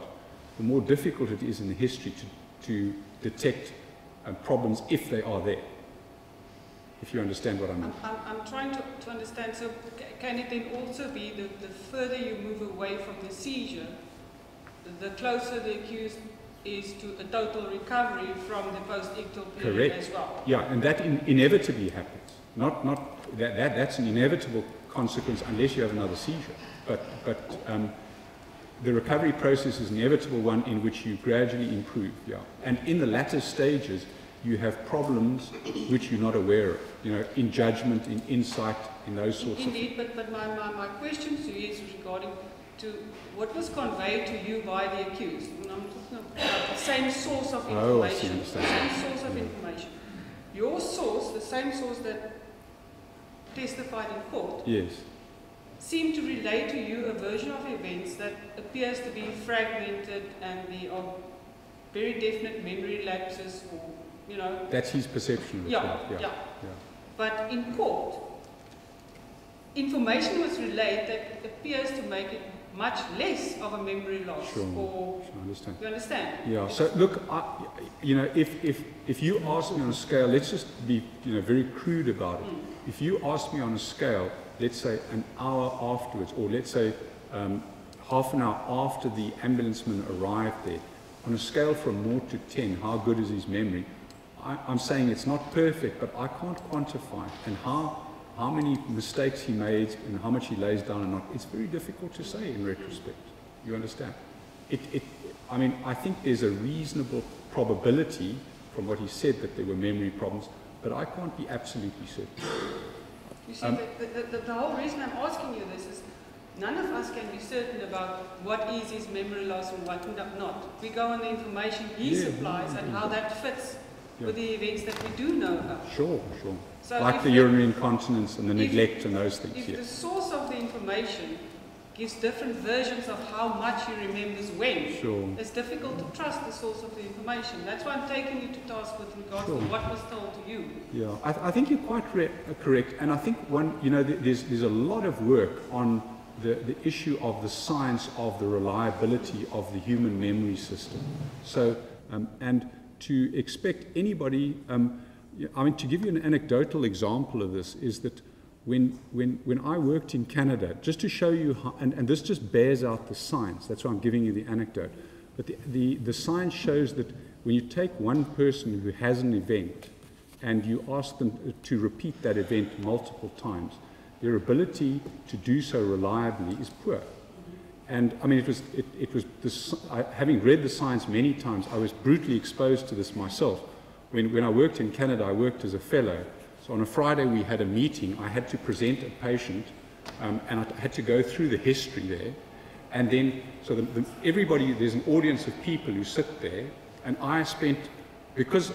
the more difficult it is in the history to detect problems if they are there. If you understand what I mean. I'm trying to understand, so can it then also be that the further you move away from the seizure, the closer the accused is to a total recovery from the post-ictal period as well? Yeah, and that inevitably happens. That's an inevitable consequence unless you have another seizure. But the recovery process is an inevitable one in which you gradually improve. Yeah, and in the latter stages, you have problems which you're not aware of. You know, in judgment, in insight, in those sorts of things. Indeed, but my question to you is regarding to what was conveyed to you by the accused. And I'm talking about the same source of information. Oh, I see, understand. The same source of information. Your source, the same source that testified in court, yes, seemed to relate to you a version of events that appears to be fragmented and be of very definite memory lapses, or, you know. That's his perception of it. Yeah. But in court, information was relayed that appears to make it much less of a memory loss. Sure, I understand. You understand? Yeah. So look, you know, if you ask me on a scale, let's just be, you know, very crude about it. If you ask me on a scale, let's say an hour afterwards, or let's say half an hour after the ambulanceman arrived there, on a scale from 0 to 10, how good is his memory? I'm saying it's not perfect, but I can't quantify it. And how many mistakes he made and how much he lays down or not, it's very difficult to say in retrospect. You understand? I mean, I think there's a reasonable probability from what he said that there were memory problems, but I can't be absolutely certain. You see, the whole reason I'm asking you this is none of us can be certain about what is his memory loss and what not. We go on the information he supplies and how that fits with the events that we do know about. Sure. So like the urinary incontinence and the neglect and those things. If the source of the information gives different versions of how much he remembers when, it's difficult to trust the source of the information. That's why I'm taking you to task with regard to what was told to you. Yeah, I think you're quite correct. And I think there's a lot of work on the issue of the science of the reliability of the human memory system. So, and to expect anybody, I mean, to give you an anecdotal example of this is that when I worked in Canada, just to show you how, and this just bears out the science, that's why I'm giving you the anecdote, but the science shows that when you take one person who has an event and you ask them to repeat that event multiple times, their ability to do so reliably is poor. And I mean, having read the science many times, I was brutally exposed to this myself. When I worked in Canada, I worked as a fellow. So on a Friday we had a meeting. I had to present a patient, and I had to go through the history there. And then, so everybody, there's an audience of people who sit there, and I spent, because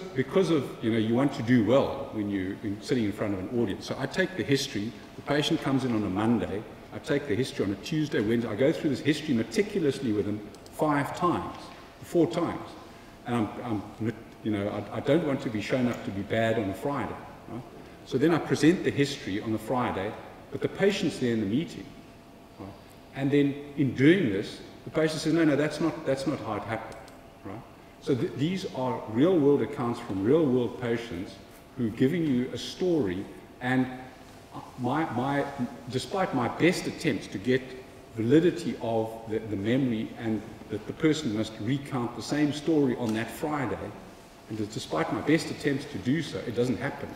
of, you want to do well when you're sitting in front of an audience. So I take the history, the patient comes in on a Monday, I take the history on a Tuesday, Wednesday, I go through this history meticulously with them 4 times. And I don't want to be shown up to be bad on a Friday. Right? So then I present the history on the Friday, but the patient's there in the meeting. Right? And then in doing this, the patient says, no, that's not how it happened. Right? So these are real-world accounts from real-world patients who are giving you a story, and despite my best attempts to get validity of the memory and that the person must recount the same story on that Friday, and despite my best attempts to do so, it doesn't happen.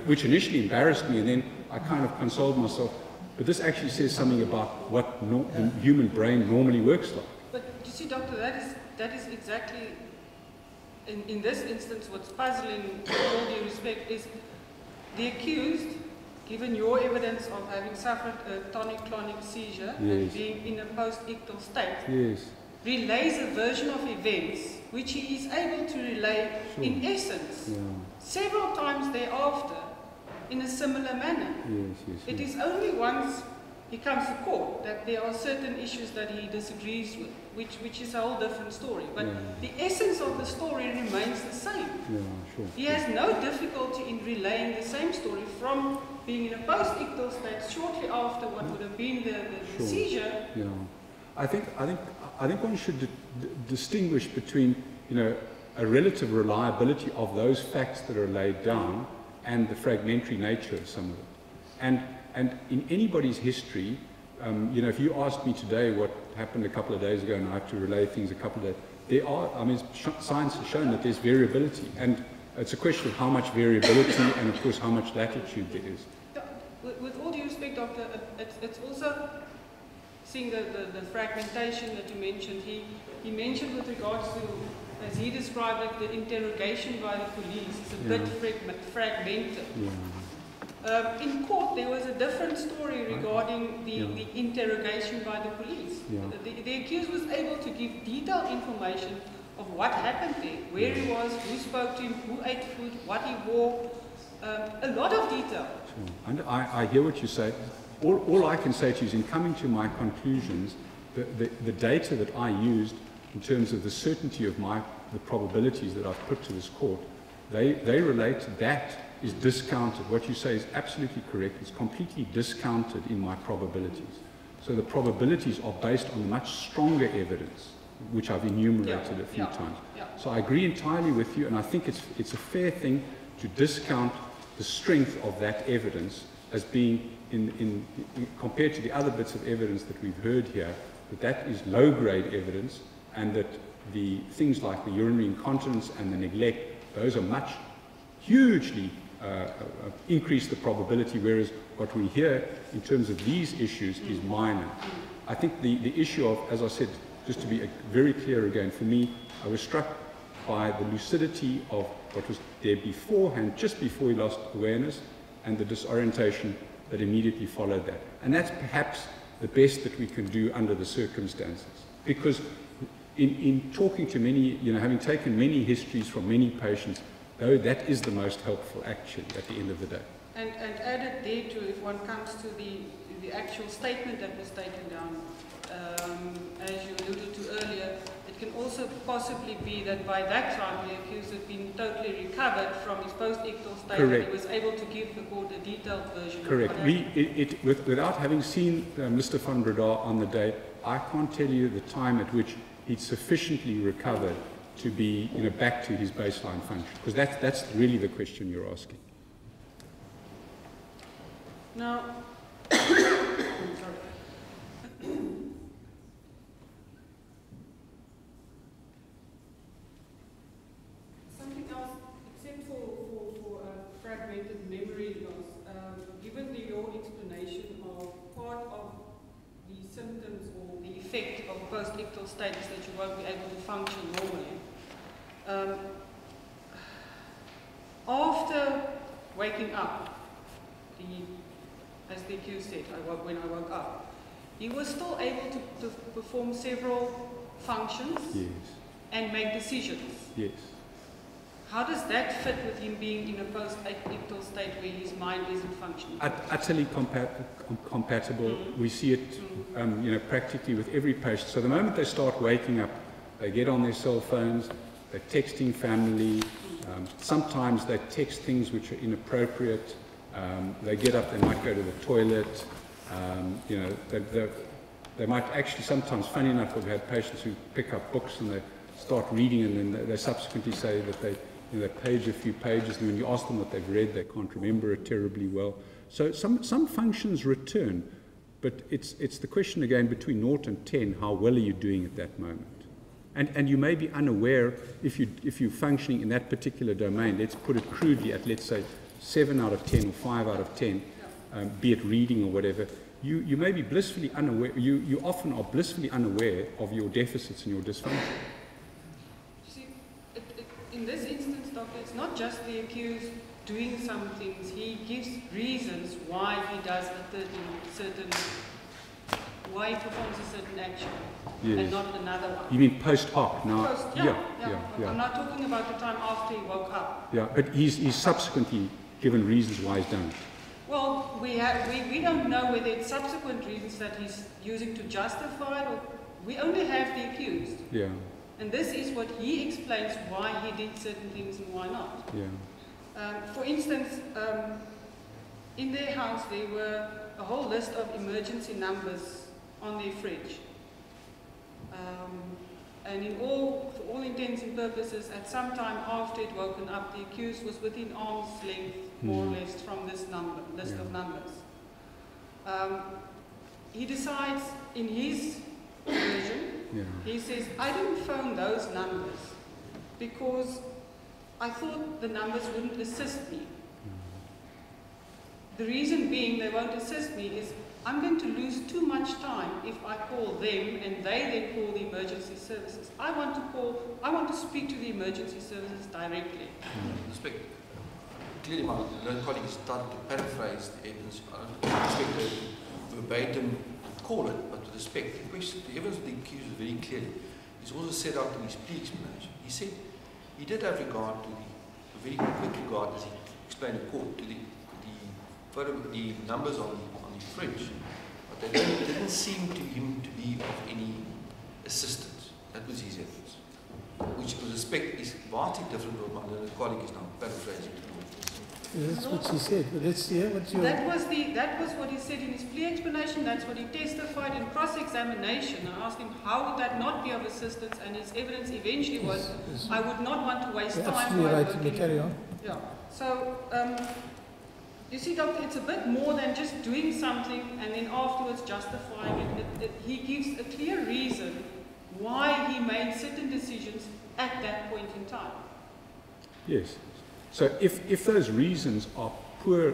Which initially embarrassed me, and then I kind of consoled myself. But this actually says something about what the human brain normally works like. But you see, Doctor, that is exactly, in this instance, what's puzzling, with all due respect, is the accused, given your evidence of having suffered a tonic-clonic seizure and being in a post-ictal state, relays a version of events which he is able to relay in essence several times thereafter in a similar manner. It is only once he comes to court that there are certain issues that he disagrees with, which is a whole different story. But the essence of the story remains the same. He has no difficulty in relaying the same story from being in a post-ictal state shortly after what would have been the seizure. I think one should distinguish between, a relative reliability of those facts that are laid down and the fragmentary nature of some of it. And in anybody's history, if you asked me today what happened a couple of days ago and I have to relay things a couple of days, science has shown that there's variability, and it's a question of how much variability and of course how much latitude there is. With all due respect, Doctor, it's also seeing the fragmentation that you mentioned. He mentioned with regards to, as he described it, the interrogation by the police is a bit fragmented. In court, there was a different story regarding the interrogation by the police. The accused was able to give detailed information of what happened there, where he was, who spoke to him, who ate food, what he wore, a lot of detail. And I hear what you say. All I can say to you is, in coming to my conclusions, the data that I used in terms of the certainty of the probabilities that I've put to this court, they relate to that is discounted. What you say is absolutely correct. It's completely discounted in my probabilities. So the probabilities are based on much stronger evidence, which I've enumerated a few times. So I agree entirely with you, and I think it's a fair thing to discount the strength of that evidence as being, compared to the other bits of evidence that we've heard here, that is low-grade evidence, and that the things like the urinary incontinence and the neglect, those are hugely increase the probability, whereas what we hear in terms of these issues is minor. I think the issue of, as I said, just to be very clear again, for me, I was struck by the lucidity of what was there beforehand, just before he lost awareness, and the disorientation that immediately followed that. And that's perhaps the best that we can do under the circumstances. Because in talking to many, having taken many histories from many patients, though that is the most helpful actually at the end of the day. And added there too, if one comes to the actual statement that was taken down, as you alluded to earlier, it can also possibly be that by that time the accused had been totally recovered from his post-ictal state. Correct. And he was able to give the court a detailed version. Correct. Without having seen Mr. van Breda on the day, I can't tell you the time at which he'd sufficiently recovered to be back to his baseline function, because that's really the question you're asking. Now, something else, except for fragmented memory loss, given your explanation of part of the symptoms or the effect of post-ictal state is that you won't be able to function normally. After waking up, as the accused said, when I woke up, he was still able to perform several functions and make decisions. Yes. How does that fit with him being in a post-ictal state where his mind isn't functioning? Utterly compatible. We see it, you know, practically with every patient. So the moment they start waking up, they get on their cell phones, they're texting family. Sometimes they text things which are inappropriate. They get up, they might go to the toilet. You know, they might actually sometimes, funny enough, we've had patients who pick up books and they start reading, and then they subsequently say that they page a few pages, and when you ask them what they've read, they can't remember it terribly well. So some functions return, but it's the question again between 0 and 10, how well are you doing at that moment? And you may be unaware if you're functioning in that particular domain. Let's put it crudely at, let's say, 7 out of 10 or 5 out of 10, be it reading or whatever. You may be blissfully unaware. You often are blissfully unaware of your deficits and your dysfunction. In this instance, Doctor, it's not just the accused doing some things. He gives reasons why he does why he performs a certain action and not another one. You mean post hoc? Now, yeah. I'm not talking about the time after he woke up. Yeah, but he's subsequently given reasons why he's done it. Well, we don't know whether it's subsequent reasons that he's using to justify it, or we only have the accused. Yeah. And this is what he explains why he did certain things and why not. Yeah. For instance, in their house there were a whole list of emergency numbers on their fridge. And for all intents and purposes, at some time after it woken up, the accused was within arm's length, more or less, from this list of numbers. He decides in his version, he says, I didn't phone those numbers because I thought the numbers wouldn't assist me. The reason being they won't assist me is I'm going to lose too much time if I call them and they then call the emergency services. I want to speak to the emergency services directly. Respect. Clearly, my learned colleague is starting to paraphrase the evidence. I don't expect to verbatim call it, but with respect, the evidence of the accused is very clearly. He's also set out in his plea explanation. He said he did have regard to very quick regard, as he explained in court, to the numbers on the fridge, but they didn't seem to him to be of any assistance. That was his evidence, which with respect is vastly different from what my learned colleague is now paraphrasing. That's what she said, but let's hear what you... That was what he said in his plea explanation, that's what he testified in cross-examination. I asked him, how would that not be of assistance, and his evidence eventually was, I would not want to waste time. Absolutely right, you may carry on. Yeah, so, you see, Doctor, it's a bit more than just doing something and then afterwards justifying it. He gives a clear reason why he made certain decisions at that point in time. Yes. So if those reasons are poor,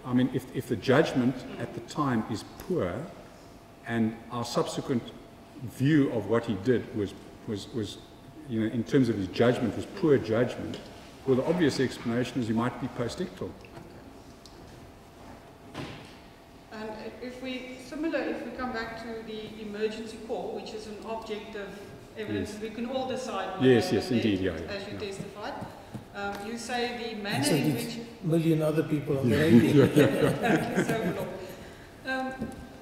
I mean, if the judgment at the time is poor, and our subsequent view of what he did was, you know, in terms of his judgment, was poor judgment, well, the obvious explanation is he might be post-ictal. And if we come back to the emergency call, which is an objective evidence, we can all decide. Yes, indeed, as you testified. You say the manner in which... million other people on the radio.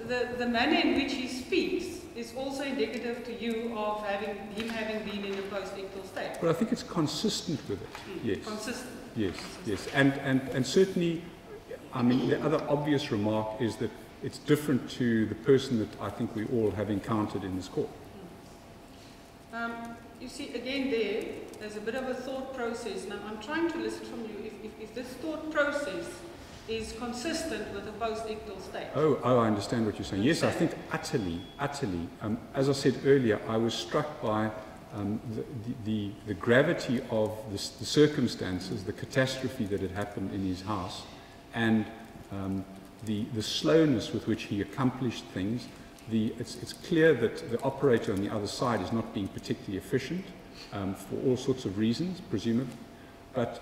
The manner in which he speaks is also indicative to you of him having been in a post-ictal state. But I think it's consistent with it. Yes. Consistent. Yes. And certainly, I mean, the other obvious remark is that it's different to the person that I think we all have encountered in this court. You see, again, there's a bit of a thought process. Now, I'm trying to listen from you if this thought process is consistent with a post-ictal state. Oh, I understand what you're saying. Yes, I think utterly. As I said earlier, I was struck by the gravity of the circumstances, the catastrophe that had happened in his house, and the slowness with which he accomplished things. It's clear that the operator on the other side is not being particularly efficient for all sorts of reasons, presumably, but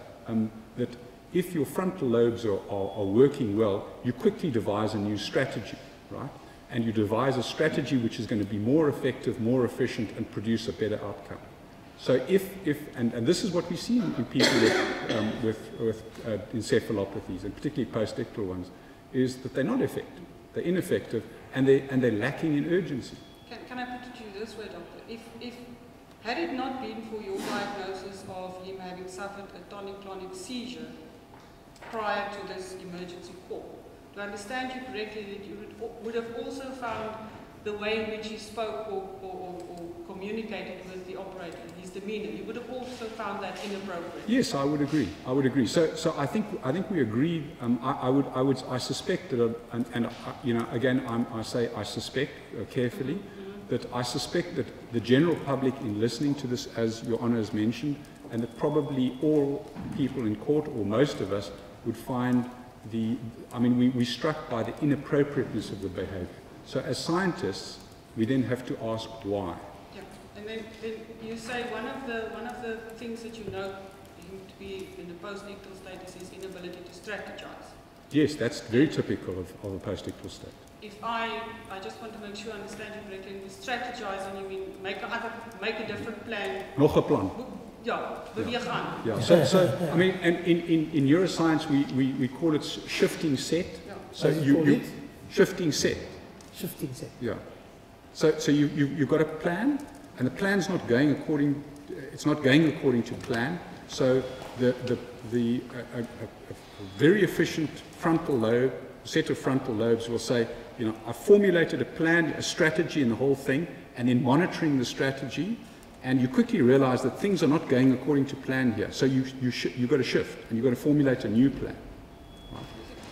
that if your frontal lobes are working well, you quickly devise a new strategy, right? and you devise a strategy which is going to be more effective, more efficient, and produce a better outcome. So and this is what we see in people with encephalopathies, and particularly post-ictal ones, is that they're not effective, they're ineffective, and they're lacking in urgency. Can I put it to you this way, Doctor? Had it not been for your diagnosis of him having suffered a tonic-clonic seizure prior to this emergency call, to understand you correctly, that you would have also found the way in which he spoke or communicated with the operator, his demeanor, you would have also found that inappropriate. Yes, I would agree. I would agree. So I think we agreed. I suspect that, you know, again, I suspect carefully that I suspect that the general public, in listening to this, as Your Honour has mentioned, and that probably all people in court, or most of us, would find we're struck by the inappropriateness of the behaviour. So as scientists, we then have to ask why. Yeah, and then you say one of the things that you know him to be in the post-ictal state is his inability to strategize. Yes, that's very typical of a post-ictal state. If I just want to make sure I understand you correctly, with strategize, and you mean make a different plan. Nog 'n plan. Yeah, beweeg aan. Yeah. So I mean, and in neuroscience we call it shifting set. Yeah. So you shifting set. Shifting set. Yeah. So you've got a plan, and the plan's not going according. It's not going according to plan. So a very efficient frontal lobe, set of frontal lobes, will say, you know, I formulated a plan, a strategy, and the whole thing, and in monitoring the strategy, and you quickly realize that things are not going according to plan here. So you've got to shift, and you've got to formulate a new plan. Right?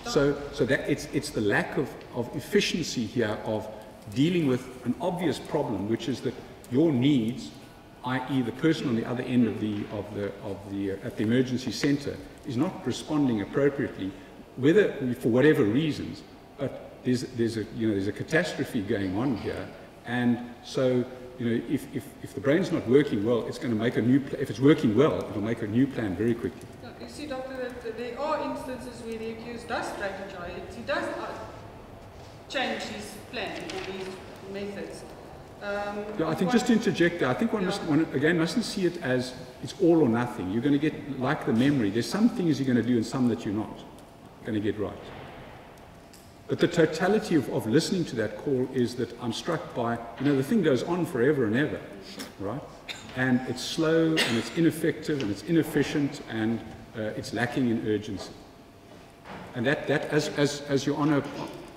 So that it's the lack of efficiency here of dealing with an obvious problem, which is that your needs, i.e. the person on the other end of the at the emergency centre, is not responding appropriately, whether for whatever reasons, but there's a catastrophe going on here, and so, you know, if the brain's not working well, it's going to make a new if it's working well, it'll make a new plan very quickly. You see, Doctor, that there are instances where the accused does strategize. He does change his plan or his methods. Yeah, I think just to interject there, I think one mustn't see it as it's all or nothing. You're going to get, like the memory, there's some things you're going to do and some that you're not going to get right. But the totality of listening to that call is that I'm struck by, you know, the thing goes on forever and ever, right? And it's slow, and it's ineffective, and it's inefficient, and it's lacking in urgency. And that as Your Honour,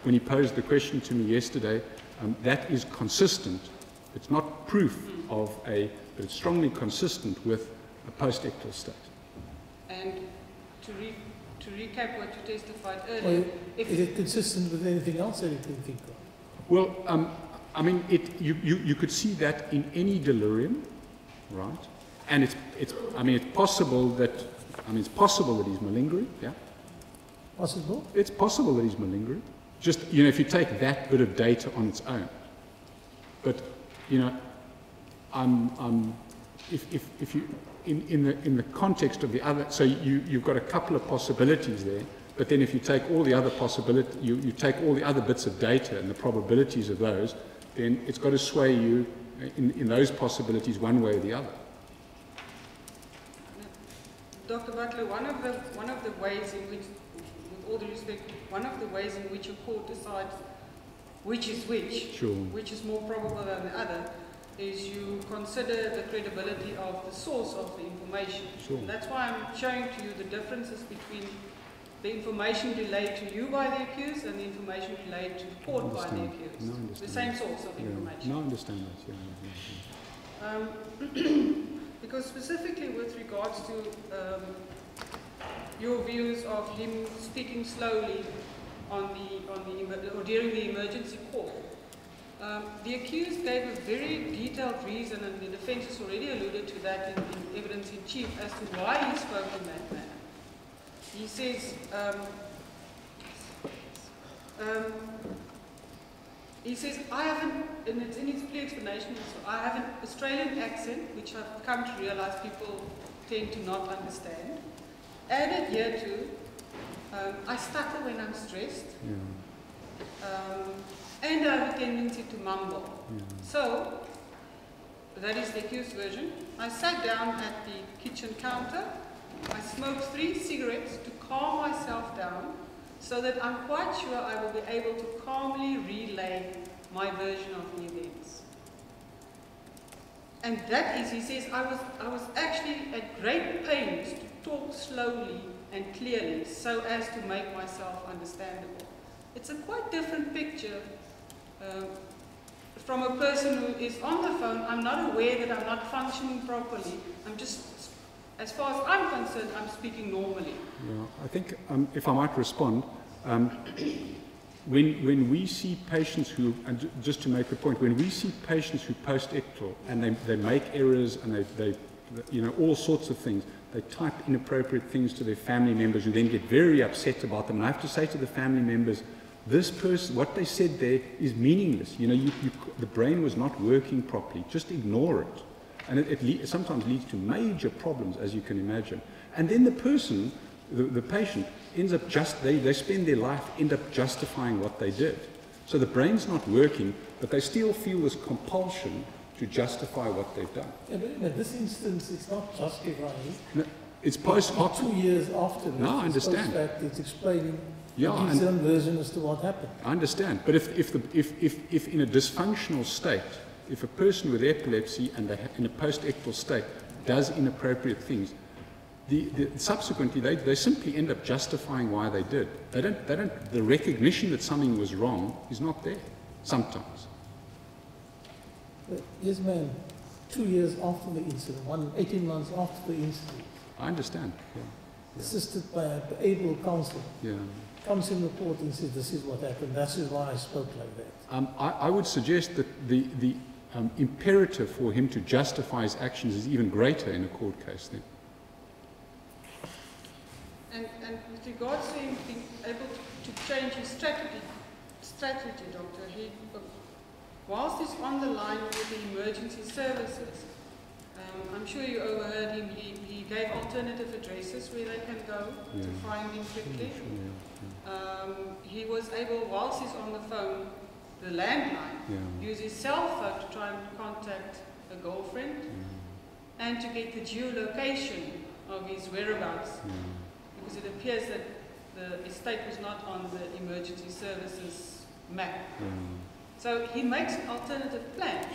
when he posed the question to me yesterday, that is consistent. It's not proof of but it's strongly consistent with a post-ictal state. And to recap what you testified earlier, Well, is it consistent with anything else that you can think of? Well, I mean, you could see that in any delirium, right? And it's possible that he's malingering, yeah. Possible? It's possible that he's malingering. Just, you know, if you take that bit of data on its own. But, you know, if you in the context of the other, so you've got a couple of possibilities there. But then if you take all the other possibilities, you take all the other bits of data and the probabilities of those, then it's got to sway you in those possibilities one way or the other. Dr. Butler, one of the ways in which, with all due respect, one of the ways in which a court decides which is which, sure, which is more probable than the other, is you consider the credibility of the source of the information. Sure. And that's why I'm showing to you the differences between the information relayed to you by the accused and the information relayed to the court by the accused. No, the same source of information. No, I understand that. Yeah. Because specifically with regards to your views of him speaking slowly or during the emergency call, the accused gave a very detailed reason, and the defence has already alluded to that in evidence in chief, as to why he spoke in that manner. He says, I have and it's in his plea explanation, I have an Australian accent, which I've come to realize people tend to not understand. Added here to, I stutter when I'm stressed. Yeah. And have a tendency to mumble. So, that is the accused version. I sat down at the kitchen counter. I smoked 3 cigarettes to calm myself down so that I'm quite sure I will be able to calmly relay my version of the events. And that is, he says, I was actually at great pains to talk slowly and clearly so as to make myself understandable. It's a quite different picture from a person who is on the phone. I'm not aware that I'm not functioning properly. I'm just, as far as I'm concerned, I'm speaking normally. Yeah, I think, if I might respond, when we see patients who, and just to make a point, when we see patients who post-ictal and they make errors and they you know, all sorts of things, they type inappropriate things to their family members who then get very upset about them. And I have to say to the family members, this person, what they said there is meaningless. You know, the brain was not working properly. Just ignore it. And it sometimes leads to major problems, as you can imagine. And then the person, the patient, ends up they spend their life, end up justifying what they did. So the brain's not working, but they still feel this compulsion to justify what they've done. Yeah, but in this instance, it's not justifying. No, it's post hoc. 2 years after this, no, I understand. It's explaining yeah, his own version as to what happened. I understand. But if in a dysfunctional state, if a person with epilepsy and in a post-ictal state does inappropriate things, subsequently they simply end up justifying why they did. The recognition that something was wrong is not there sometimes. But yes, ma'am, 2 years after the incident, 18 months after the incident. I understand. Yeah. Assisted by an able counsel. Yeah. Comes in report and says, this is what happened. That is why I spoke like that. I would suggest that the imperative for him to justify his actions is even greater in a court case then. And with regards to him being able to change his strategy, Doctor, whilst he's on the line with the emergency services, I'm sure you overheard him, he gave alternative addresses where they can go to find him quickly. He was able, whilst he's on the phone, the landline, use his cell phone to try and contact a girlfriend and to get the geolocation of his whereabouts. Because it appears that the estate was not on the emergency services map. So he makes an alternative plan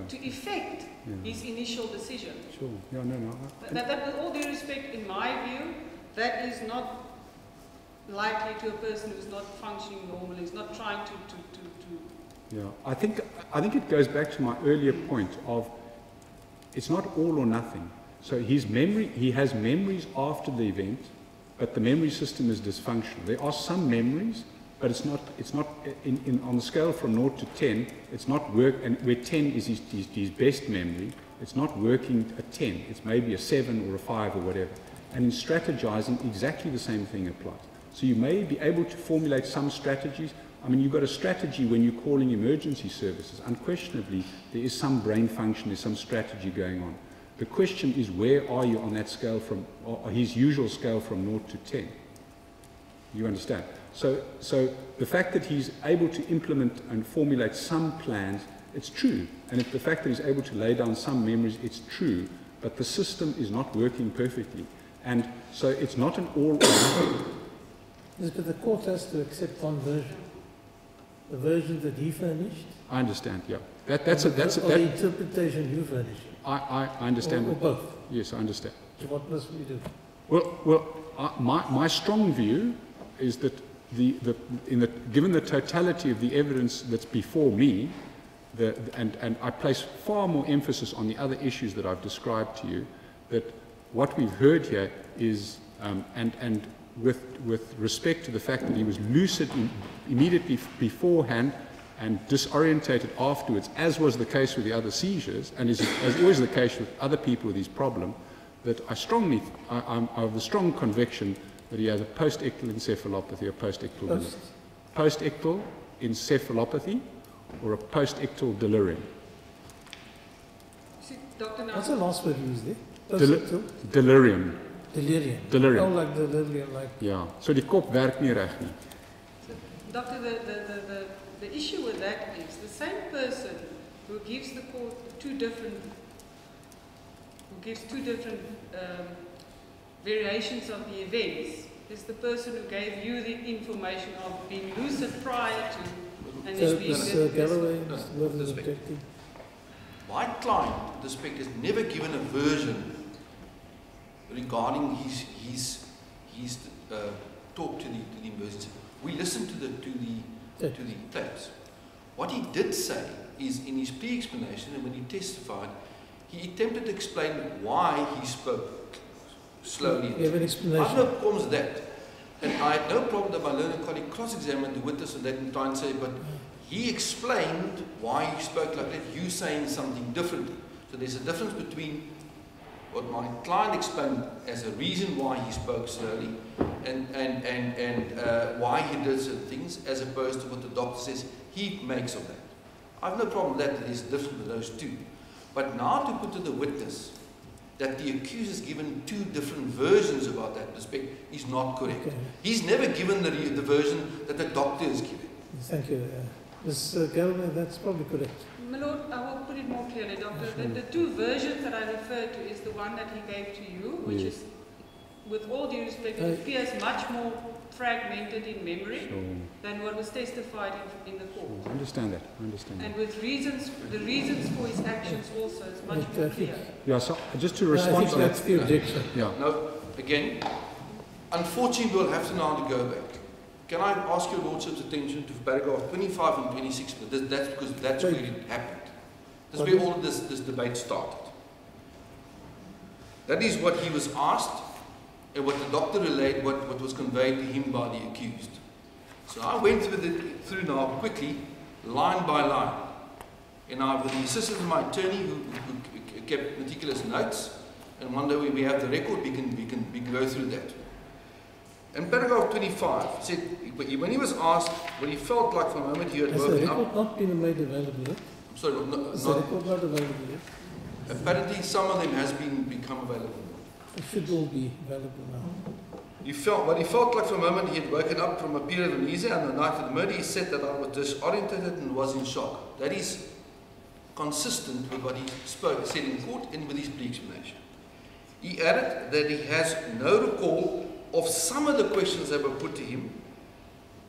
to effect his initial decision. That with all due respect, in my view, that is not likely to a person who's not functioning normally, who's not trying to. Yeah, I think it goes back to my earlier point of it's not all or nothing. So he has memories after the event, but the memory system is dysfunctional. There are some memories, but it's not on the scale from 0 to 10, it's not work, and where 10 is his best memory, it's not working at 10, it's maybe a 7 or a 5 or whatever. And in strategizing, exactly the same thing applies. So you may be able to formulate some strategies. I mean, you've got a strategy when you're calling emergency services. Unquestionably, there is some brain function, there's some strategy going on. The question is, where are you on that scale from, or his usual scale from 0 to 10? You understand? So the fact that he's able to implement and formulate some plans, it's true. And the fact that he's able to lay down some memories, it's true. But the system is not working perfectly. And so it's not an all or nothing. Yes, but the court has to accept one version. The version that he furnished. I understand, yeah. Or the interpretation you furnished. I understand. Or both. Yes, I understand. So what must we do? Well, my strong view is that given the totality of the evidence that's before me, and I place far more emphasis on the other issues that I've described to you, that what we've heard here is, and with respect to the fact that he was lucid immediately beforehand and disorientated afterwards, as was the case with the other seizures, and as always the case with other people with these problems, that I'm of the strong conviction that he has a post-ictal encephalopathy or post-ictal encephalopathy or a post-ictal delirium. See, Dr. What's the last word used there? Delirium. Delirium. Oh, like delirium, like. Ja, so die kop werk nie reg nie. Doctor, the issue with that is the same person who gives the court two different variations of the events is the person who gave you the information of being lucid prior to and is being Galloway was objecting. My client, the respect, has never given a version regarding his talk to the emergency. We listened to the tapes. What he did say is, in his pre-explanation and when he testified, he attempted to explain why he spoke slowly. You have an explanation. I have no problems with that. And I had no problem that my learned colleague cross-examined the witness and that and try and say, but he explained why he spoke like that, you saying something differently. So there's a difference between what my client explained as a reason why he spoke slowly and why he did certain things, as opposed to what the doctor says he makes of that. I have no problem with that, that is different with those two. But now to put to the witness that the accused has given two different versions about that respect is not correct. Okay. He's never given the version that the doctor is giving. Thank you. Ms. Galloway, that's probably correct. My Lord, I will put it more clearly, Doctor. The two versions that I referred to is the one that he gave to you, which is, with all due respect, it appears much more fragmented in memory than what was testified in the court. I understand that. And with the reasons for his actions also is much more clear. Yeah, so just to respond to that. That's the objection. Yeah. No, again, unfortunately we'll have to now go back. Can I ask your Lordship's attention to paragraph 25 and 26? That's because that's where it happened. That's where all of this debate started. That is what he was asked and what the doctor relayed, what was conveyed to him by the accused. So I went through now quickly, line by line. And I, with the assistance of my attorney who kept meticulous notes, and one day we have the record, we can go through that. In paragraph 25, said when he was asked what he felt like for a moment he had woken up. Has the record not been made available yet? Sorry, is the record not available yet? Apparently some of them has become available. It should all be available now. What he felt like for a moment he had woken up from a period of amnesia, and the night of the murder he said that I was disorientated and was in shock. That is consistent with what he said in court and with his pre-explanation. He added that he has no recall of some of the questions that were put to him.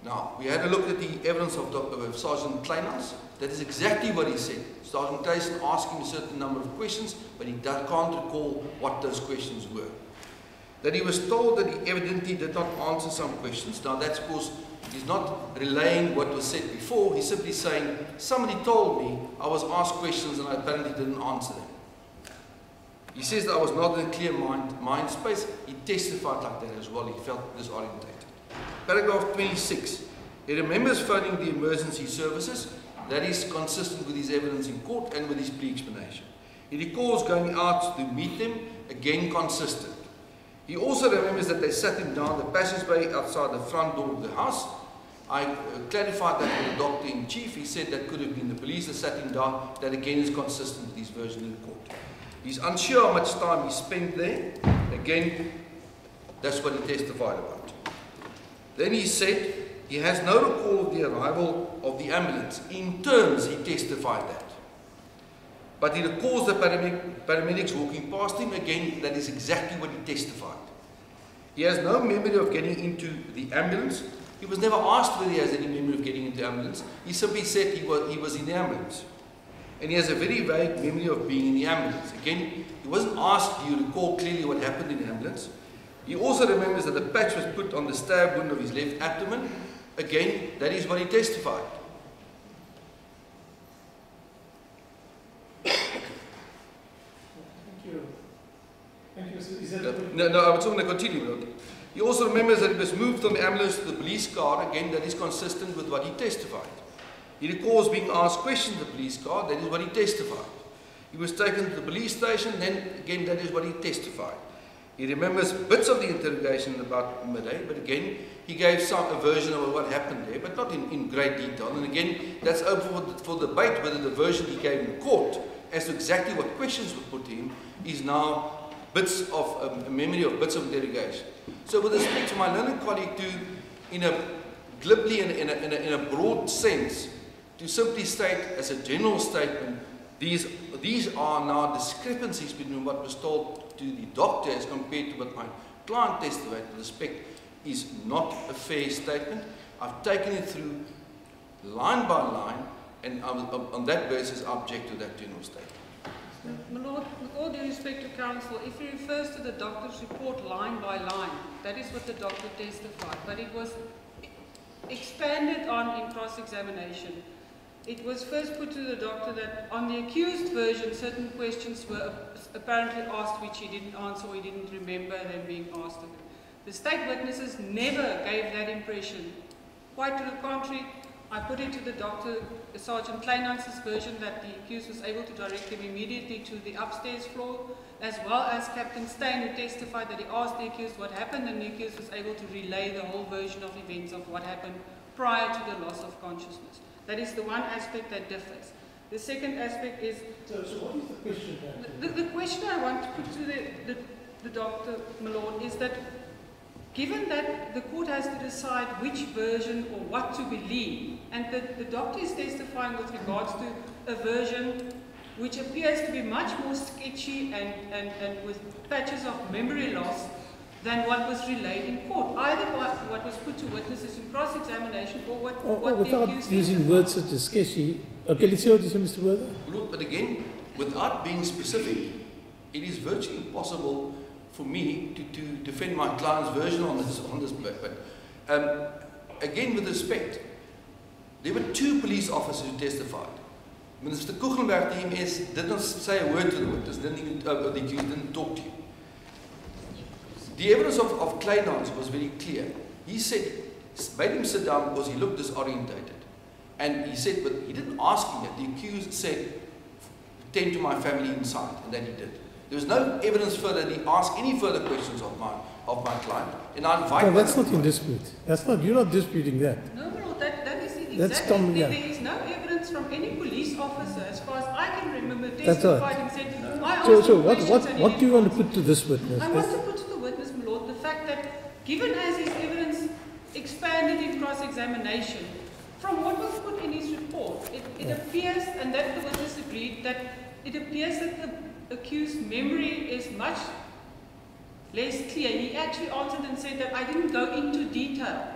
Now, we had a look at the evidence of Sergeant Kleinhaus. That is exactly what he said. Sergeant Tyson asked him a certain number of questions, but he can't recall what those questions were. That he was told that he evidently did not answer some questions. Now, that's because he's not relaying what was said before. He's simply saying, somebody told me I was asked questions and I apparently didn't answer them. He says that I was not in a clear mind space. He testified like that as well. He felt disorientated. Paragraph 26. He remembers phoning the emergency services. That is consistent with his evidence in court and with his pre-explanation. He recalls going out to meet them, again consistent. He also remembers that they sat him down the passageway outside the front door of the house. I clarified that with the doctor-in-chief. He said that could have been the police that sat him down. That again is consistent with his version in court. He's unsure how much time he spent there. Again, that's what he testified about. Then he said he has no recall of the arrival of the ambulance. In terms, he testified that. But he recalls the paramedics walking past him. Again, that is exactly what he testified. He has no memory of getting into the ambulance. He was never asked whether he has any memory of getting into the ambulance. He simply said he was in the ambulance. And he has a very vague memory of being in the ambulance. Again, he wasn't asked, do you recall clearly what happened in the ambulance? He also remembers that the patch was put on the stab wound of his left abdomen. Again, that is what he testified. Thank you. Thank you. Is that no, I was going to continue. He also remembers that he was moved from the ambulance to the police car. Again, that is consistent with what he testified. He recalls being asked questions in the police car. That is what he testified. He was taken to the police station. Then, again, that is what he testified. He remembers bits of the interrogation about midday, but again, he gave a version of what happened there, but not in great detail. And again, that's open for debate whether the version he gave in court as to exactly what questions were put to him is now bits of a memory of bits of interrogation. So with respect to my learned colleague, in a glibly, in a broad sense, to simply state as a general statement, these are now discrepancies between what was told to the doctor as compared to what my client testified with respect is not a fair statement. I've taken it through line by line, and on that basis I object to that general statement. My Lord, with all due respect to counsel, if he refers to the doctor's report line by line, that is what the doctor testified, but it was expanded on in cross-examination. It was first put to the doctor that on the accused version, certain questions were apparently asked which he didn't answer or he didn't remember them being asked of him. The state witnesses never gave that impression. Quite to the contrary, I put it to the doctor, Sergeant Kleinhans's version, that the accused was able to direct him immediately to the upstairs floor, as well as Captain Stein, who testified that he asked the accused what happened, and the accused was able to relay the whole version of events of what happened prior to the loss of consciousness. That is the one aspect that differs. The second aspect is... So what is the question? The question I want to put to the doctor, my Lord, is that given that the court has to decide which version or what to believe, and the doctor is testifying with regards to a version which appears to be much more sketchy and with patches of memory loss than what was relayed in court, either what was put to witnesses in cross-examination or what without the accused using words such as sketchy. Okay, let's see what you say, Mr. Breda. Look, but again, without being specific, it is virtually impossible for me to defend my client's version on this paper. Again, with respect, there were two police officers who testified. Mr. Kuchenberg, the MS, did not say a word to the witness, the accused didn't talk to you. The evidence of Kleinhans was very clear. He said, made him sit down because he looked disorientated. And he said, but he didn't ask him that. The accused said, tend to my family inside, and then he did. There was no evidence further that he asked any further questions of my client. And I invite... No, that's not in dispute. That's not, you're not disputing that. No, no, that is exactly... That's there is no evidence from any police officer, as far as I can remember, testified and said, I asked so what do you want to put to this witness? I want to put to the witness, my Lord, the fact that given as his evidence expanded in cross-examination, from what was put in his report, it appears, and that the witness agreed, that it appears that the accused's memory is much less clear. He actually answered and said that I didn't go into detail.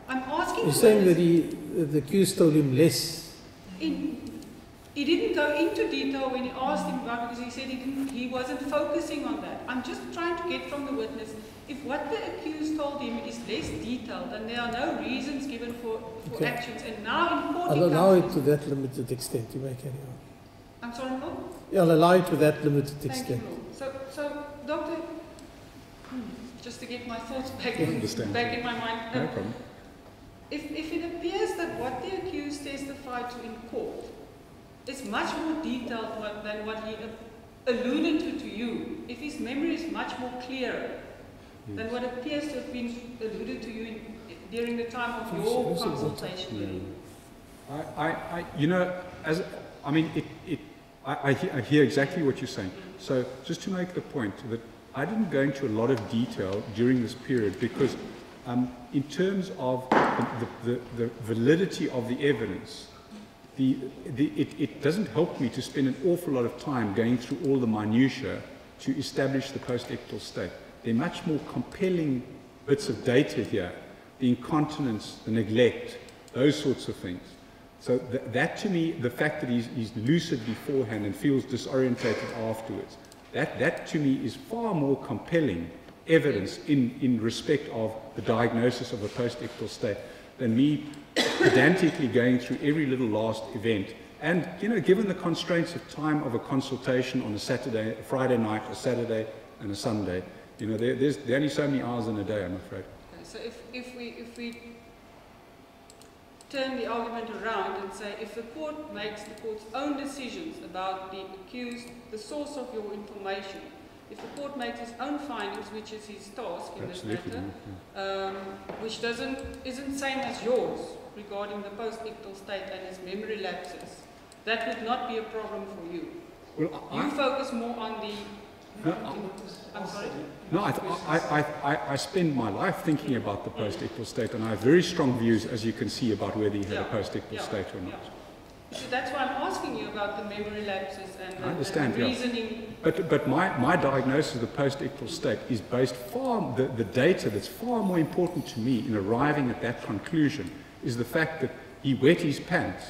I'm asking... You're saying that the accused told him less? He didn't go into detail when he asked him about it, because he said he wasn't focusing on that. I'm just trying to get from the witness, if what the accused told him is less detailed, then there are no reasons given for actions. And now in court... I'll allow it to that limited extent. You may carry on. I'm sorry, Lord? Yeah, I'll allow it to that limited extent. Thank you, Lord. So Doctor, just to get my thoughts back in my mind. No problem. If it appears that what the accused testified to in court is much more detailed than what he alluded to you, if his memory is much more clearer than what appears to have been alluded to you during the time of your consultation. I hear exactly what you're saying. So just to make the point that I didn't go into a lot of detail during this period because in terms of the validity of the evidence, it doesn't help me to spend an awful lot of time going through all the minutiae to establish the post-ictal state. There are much more compelling bits of data here, the incontinence, the neglect, those sorts of things. So that to me, the fact that he's lucid beforehand and feels disorientated afterwards, that to me is far more compelling evidence in respect of the diagnosis of a post-ictal state than me pedantically going through every little last event. And, given the constraints of time of a consultation on a Saturday, a Friday night, a Saturday, and a Sunday, there's only so many hours in a day, I'm afraid. Okay, so if we turn the argument around and say, if the court makes the court's own decisions about the accused, the source of your information, if the court makes its own findings, which is his task in this matter, which isn't same as yours regarding the post-ictal state and his memory lapses, that would not be a problem for you. Well, you focus more on the... I'm sorry? No, I spend my life thinking about the post-ictal state, and I have very strong views, as you can see, about whether he had a post-ictal state or not. So that's why I'm asking you about the memory lapses and the reasoning. But my diagnosis of the post-ictal state is based the data that's far more important to me in arriving at that conclusion is the fact that he wet his pants,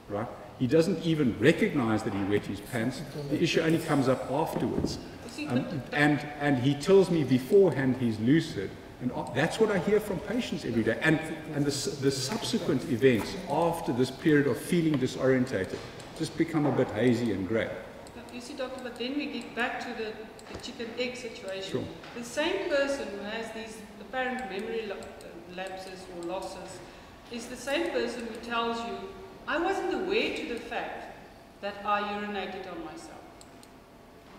right? He doesn't even recognize that he wet his pants. The issue only comes up afterwards. And he tells me beforehand he's lucid. And that's what I hear from patients every day. And the subsequent events after this period of feeling disorientated just become a bit hazy and grey. You see, Doctor, but then we get back to the chicken-egg situation. Sure. The same person who has these apparent memory lapses or losses is the same person who tells you, I wasn't aware to the fact that I urinated on myself.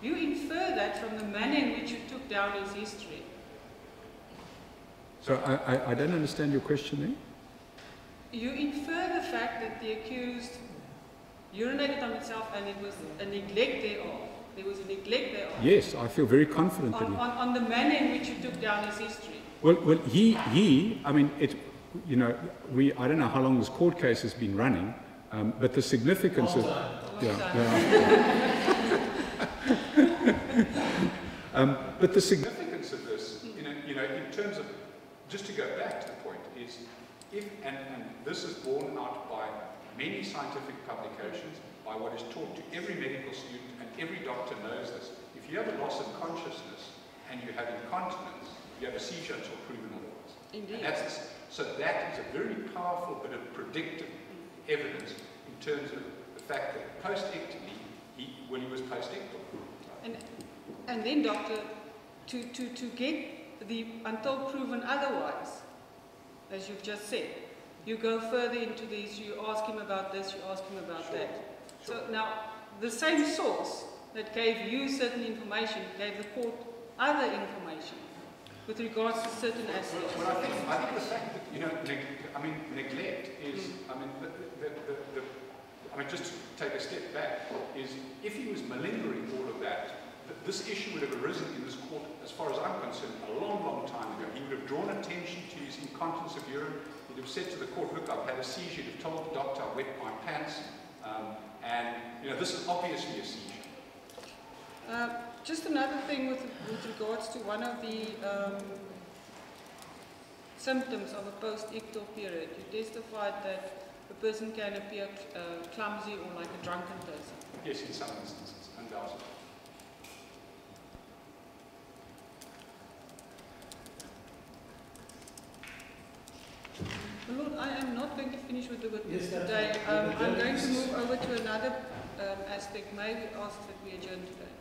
You infer that from the manner in which you took down his history. So I don't understand your question there. You infer the fact that the accused urinated on himself and it was a neglect thereof. There was a neglect thereof. Yes, I feel very confident on the manner in which you took down his history. Well, I mean, I don't know how long this court case has been running, but the significance of... but the significance of this, in terms of, just to go back to the point, is and this is borne out by many scientific publications, by what is taught to every medical student, and every doctor knows this. If you have a loss of consciousness and you have incontinence, you have a seizure until proven otherwise. Indeed. So that is a very powerful bit of predictive evidence in terms of the fact that post-ictally, he was post-ictal. And then, Doctor, to get the until proven otherwise, as you've just said, you go further into these, you ask him about this, you ask him about that. Sure. So now, the same source that gave you certain information gave the court other information with regards to certain aspects. Well, I think the fact that, neglect is, just to take a step back, is if he was malingering all of that, this issue would have arisen in this court, as far as I'm concerned, a long, long time ago. He would have drawn attention to his incontinence of urine. He'd have said to the court, look, I've had a seizure. He'd have told the doctor, I wet my pants. This is obviously a seizure. Just another thing with regards to one of the symptoms of a post-ictal period. You testified that the person can appear clumsy or like a drunken person. Yes, in some instances, undoubtedly. Lord, I am not going to finish with the witness today. I'm going to move over to another aspect. May we ask that we adjourn today?